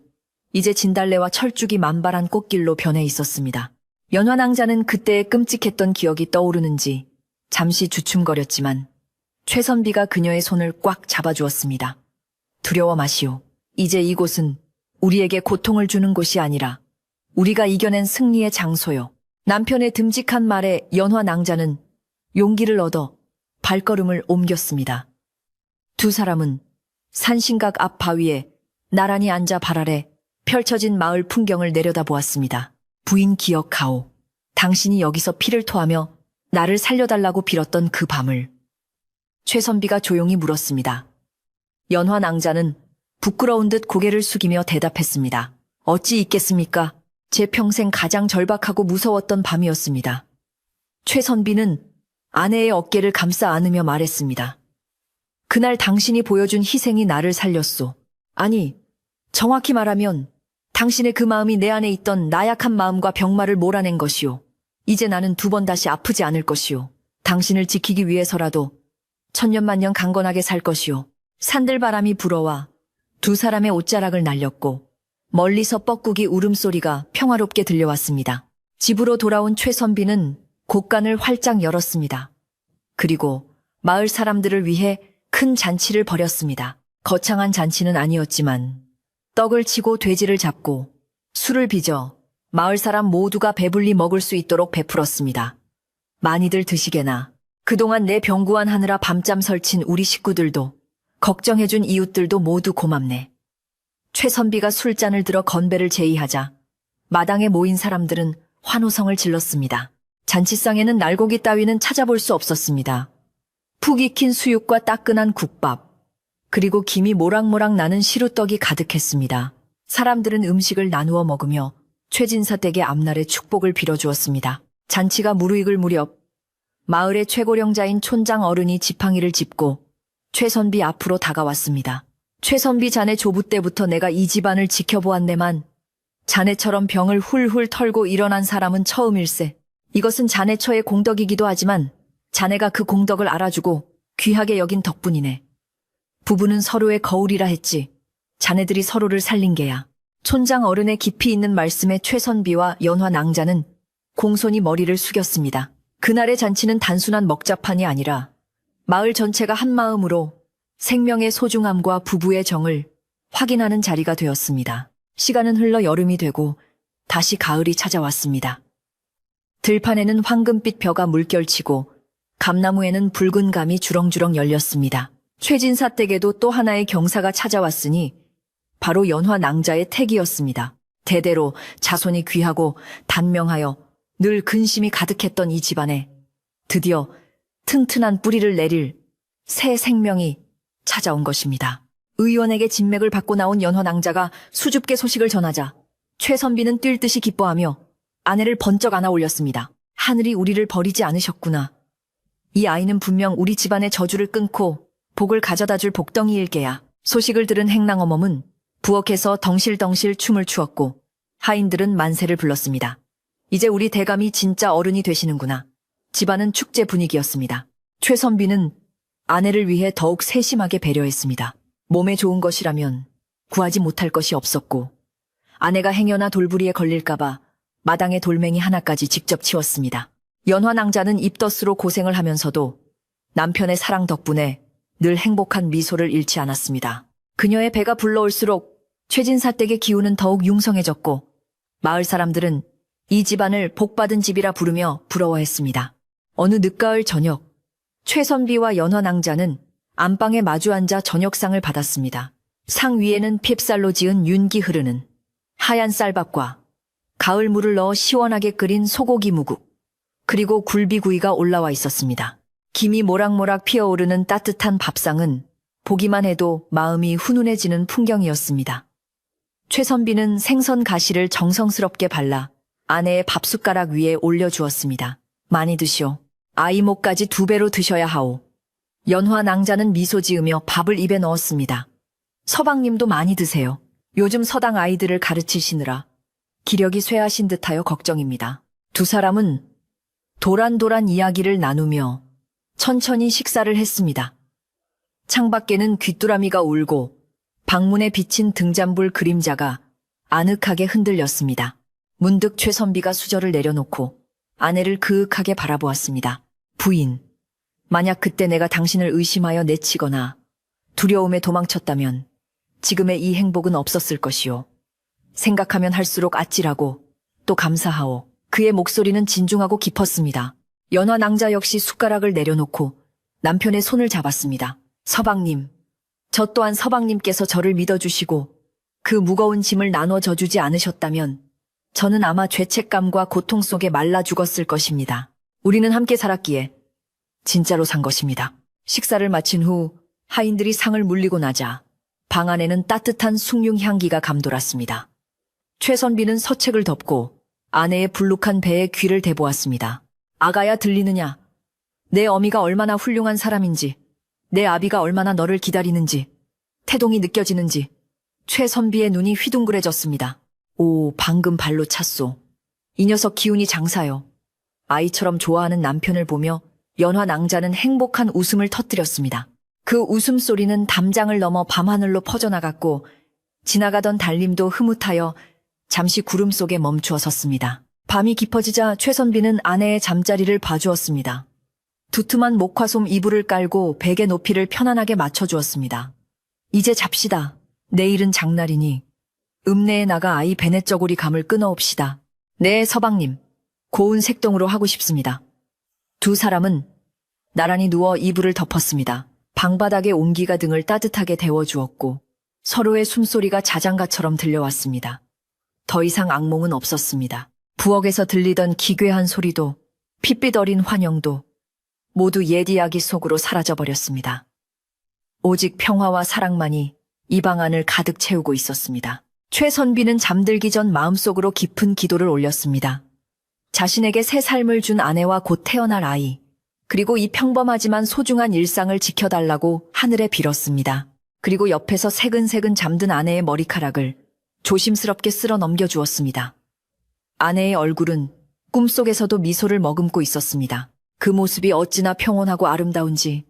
이제 진달래와 철쭉이 만발한 꽃길로 변해 있었습니다. 연화 낭자는 그때의 끔찍했던 기억이 떠오르는지 잠시 주춤거렸지만 최선비가 그녀의 손을 꽉 잡아주었습니다. 두려워 마시오. 이제 이곳은 우리에게 고통을 주는 곳이 아니라 우리가 이겨낸 승리의 장소요. 남편의 듬직한 말에 연화 낭자는 용기를 얻어 발걸음을 옮겼습니다. 두 사람은 산신각 앞 바위에 나란히 앉아 발 아래 펼쳐진 마을 풍경을 내려다보았습니다. 부인 기억하오. 당신이 여기서 피를 토하며 나를 살려달라고 빌었던 그 밤을. 최선비가 조용히 물었습니다. 연화 낭자는 부끄러운 듯 고개를 숙이며 대답했습니다. 어찌 있겠습니까? 제 평생 가장 절박하고 무서웠던 밤이었습니다. 최선비는 아내의 어깨를 감싸 안으며 말했습니다. 그날 당신이 보여준 희생이 나를 살렸소. 아니, 정확히 말하면 당신의 그 마음이 내 안에 있던 나약한 마음과 병마를 몰아낸 것이오. 이제 나는 두 번 다시 아프지 않을 것이오. 당신을 지키기 위해서라도 천년만년 강건하게 살 것이오. 산들바람이 불어와 두 사람의 옷자락을 날렸고 멀리서 뻐꾸기 울음소리가 평화롭게 들려왔습니다. 집으로 돌아온 최선비는 곳간을 활짝 열었습니다. 그리고 마을 사람들을 위해 큰 잔치를 벌였습니다. 거창한 잔치는 아니었지만 떡을 치고 돼지를 잡고 술을 빚어 마을 사람 모두가 배불리 먹을 수 있도록 베풀었습니다. 많이들 드시게나. 그동안 내 병구안 하느라 밤잠 설친 우리 식구들도 걱정해준 이웃들도 모두 고맙네. 최선비가 술잔을 들어 건배를 제의하자 마당에 모인 사람들은 환호성을 질렀습니다. 잔치상에는 날고기 따위는 찾아볼 수 없었습니다. 푹 익힌 수육과 따끈한 국밥, 그리고 김이 모락모락 나는 시루떡이 가득했습니다. 사람들은 음식을 나누어 먹으며 최진사 댁의 앞날의 축복을 빌어주었습니다. 잔치가 무르익을 무렵 마을의 최고령자인 촌장 어른이 지팡이를 짚고 최선비 앞으로 다가왔습니다. 최선비 자네 조부 때부터 내가 이 집안을 지켜보았네만 자네처럼 병을 훌훌 털고 일어난 사람은 처음일세. 이것은 자네 처의 공덕이기도 하지만 자네가 그 공덕을 알아주고 귀하게 여긴 덕분이네. 부부는 서로의 거울이라 했지. 자네들이 서로를 살린 게야. 촌장 어른의 깊이 있는 말씀에 최선비와 연화 낭자는 공손히 머리를 숙였습니다. 그날의 잔치는 단순한 먹자판이 아니라 마을 전체가 한 마음으로 생명의 소중함과 부부의 정을 확인하는 자리가 되었습니다. 시간은 흘러 여름이 되고 다시 가을이 찾아왔습니다. 들판에는 황금빛 벼가 물결치고 감나무에는 붉은 감이 주렁주렁 열렸습니다. 최진사 댁에도 또 하나의 경사가 찾아왔으니 바로 연화 낭자의 택이었습니다. 대대로 자손이 귀하고 단명하여 늘 근심이 가득했던 이 집안에 드디어 튼튼한 뿌리를 내릴 새 생명이 찾아온 것입니다. 의원에게 진맥을 받고 나온 연화 낭자가 수줍게 소식을 전하자 최선비는 뛸 듯이 기뻐하며 아내를 번쩍 안아 올렸습니다. 하늘이 우리를 버리지 않으셨구나. 이 아이는 분명 우리 집안의 저주를 끊고 복을 가져다 줄 복덩이일 게야. 소식을 들은 행랑어멈은 부엌에서 덩실덩실 춤을 추었고 하인들은 만세를 불렀습니다. 이제 우리 대감이 진짜 어른이 되시는구나. 집안은 축제 분위기였습니다. 최선비는 아내를 위해 더욱 세심하게 배려했습니다. 몸에 좋은 것이라면 구하지 못할 것이 없었고 아내가 행여나 돌부리에 걸릴까봐 마당에 돌멩이 하나까지 직접 치웠습니다. 연화 낭자는 입덧으로 고생을 하면서도 남편의 사랑 덕분에 늘 행복한 미소를 잃지 않았습니다. 그녀의 배가 불러올수록 최진사 댁의 기운은 더욱 융성해졌고 마을 사람들은 이 집안을 복받은 집이라 부르며 부러워했습니다. 어느 늦가을 저녁, 최선비와 연화 낭자는 안방에 마주 앉아 저녁상을 받았습니다. 상 위에는 핍쌀로 지은 윤기 흐르는 하얀 쌀밥과 가을 물을 넣어 시원하게 끓인 소고기 무국, 그리고 굴비구이가 올라와 있었습니다. 김이 모락모락 피어오르는 따뜻한 밥상은 보기만 해도 마음이 훈훈해지는 풍경이었습니다. 최선비는 생선 가시를 정성스럽게 발라 아내의 밥숟가락 위에 올려주었습니다. 많이 드시오. 아이 목까지 2배로 드셔야 하오. 연화 낭자는 미소 지으며 밥을 입에 넣었습니다. 서방님도 많이 드세요. 요즘 서당 아이들을 가르치시느라 기력이 쇠하신 듯하여 걱정입니다. 두 사람은 도란도란 이야기를 나누며 천천히 식사를 했습니다. 창밖에는 귀뚜라미가 울고 방문에 비친 등잔불 그림자가 아늑하게 흔들렸습니다. 문득 최선비가 수저를 내려놓고 아내를 그윽하게 바라보았습니다. 부인, 만약 그때 내가 당신을 의심하여 내치거나 두려움에 도망쳤다면 지금의 이 행복은 없었을 것이오. 생각하면 할수록 아찔하고 또 감사하오. 그의 목소리는 진중하고 깊었습니다. 연화 낭자 역시 숟가락을 내려놓고 남편의 손을 잡았습니다. 서방님, 저 또한 서방님께서 저를 믿어주시고 그 무거운 짐을 나눠 져주지 않으셨다면 저는 아마 죄책감과 고통 속에 말라 죽었을 것입니다. 우리는 함께 살았기에 진짜로 산 것입니다. 식사를 마친 후 하인들이 상을 물리고 나자 방 안에는 따뜻한 숭늉 향기가 감돌았습니다. 최선비는 서책을 덮고 아내의 불룩한 배에 귀를 대보았습니다. 아가야, 들리느냐? 내 어미가 얼마나 훌륭한 사람인지, 내 아비가 얼마나 너를 기다리는지, 태동이 느껴지는지. 최선비의 눈이 휘둥그레졌습니다. 오, 방금 발로 찼소. 이 녀석 기운이 장사요. 아이처럼 좋아하는 남편을 보며 연화 낭자는 행복한 웃음을 터뜨렸습니다. 그 웃음소리는 담장을 넘어 밤하늘로 퍼져나갔고 지나가던 달님도 흐뭇하여 잠시 구름 속에 멈추어 섰습니다. 밤이 깊어지자 최선비는 아내의 잠자리를 봐주었습니다. 두툼한 목화솜 이불을 깔고 베개 높이를 편안하게 맞춰주었습니다. 이제 잡시다. 내일은 장날이니 읍내에 나가 아이 베넷저고리 감을 끊어옵시다. 네, 서방님. 고운 색동으로 하고 싶습니다. 두 사람은 나란히 누워 이불을 덮었습니다. 방바닥의 온기가 등을 따뜻하게 데워주었고 서로의 숨소리가 자장가처럼 들려왔습니다. 더 이상 악몽은 없었습니다. 부엌에서 들리던 기괴한 소리도 핏빛 어린 환영도 모두 옛 이야기 속으로 사라져버렸습니다. 오직 평화와 사랑만이 이 방 안을 가득 채우고 있었습니다. 최선비는 잠들기 전 마음속으로 깊은 기도를 올렸습니다. 자신에게 새 삶을 준 아내와 곧 태어날 아이, 그리고 이 평범하지만 소중한 일상을 지켜달라고 하늘에 빌었습니다. 그리고 옆에서 새근새근 잠든 아내의 머리카락을 조심스럽게 쓸어 넘겨주었습니다. 아내의 얼굴은 꿈속에서도 미소를 머금고 있었습니다. 그 모습이 어찌나 평온하고 아름다운지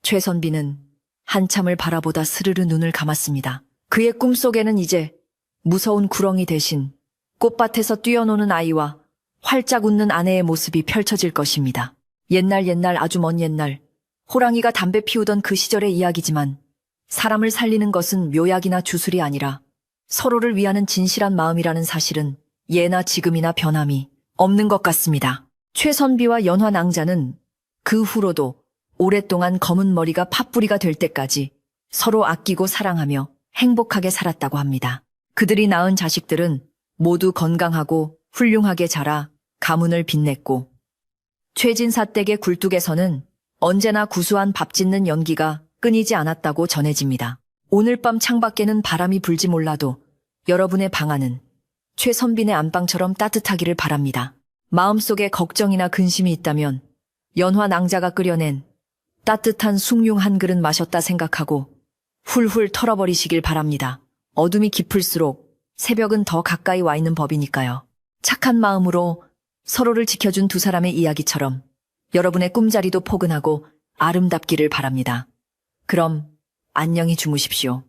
최선비는 한참을 바라보다 스르르 눈을 감았습니다. 그의 꿈속에는 이제 무서운 구렁이 대신 꽃밭에서 뛰어노는 아이와 활짝 웃는 아내의 모습이 펼쳐질 것입니다. 옛날 아주 먼 옛날 호랑이가 담배 피우던 그 시절의 이야기지만 사람을 살리는 것은 묘약이나 주술이 아니라 서로를 위하는 진실한 마음이라는 사실은 예나 지금이나 변함이 없는 것 같습니다. 최선비와 연화낭자는 그 후로도 오랫동안 검은 머리가 팥뿌리가 될 때까지 서로 아끼고 사랑하며 행복하게 살았다고 합니다. 그들이 낳은 자식들은 모두 건강하고 훌륭하게 자라 가문을 빛냈고 최진사 댁의 굴뚝에서는 언제나 구수한 밥 짓는 연기가 끊이지 않았다고 전해집니다. 오늘 밤 창밖에는 바람이 불지 몰라도 여러분의 방 안은 최선빈의 안방처럼 따뜻하기를 바랍니다. 마음속에 걱정이나 근심이 있다면 연화낭자가 끓여낸 따뜻한 숭늉 한 그릇 마셨다 생각하고 훌훌 털어버리시길 바랍니다. 어둠이 깊을수록 새벽은 더 가까이 와 있는 법이니까요. 착한 마음으로 서로를 지켜준 두 사람의 이야기처럼 여러분의 꿈자리도 포근하고 아름답기를 바랍니다. 그럼 안녕히 주무십시오.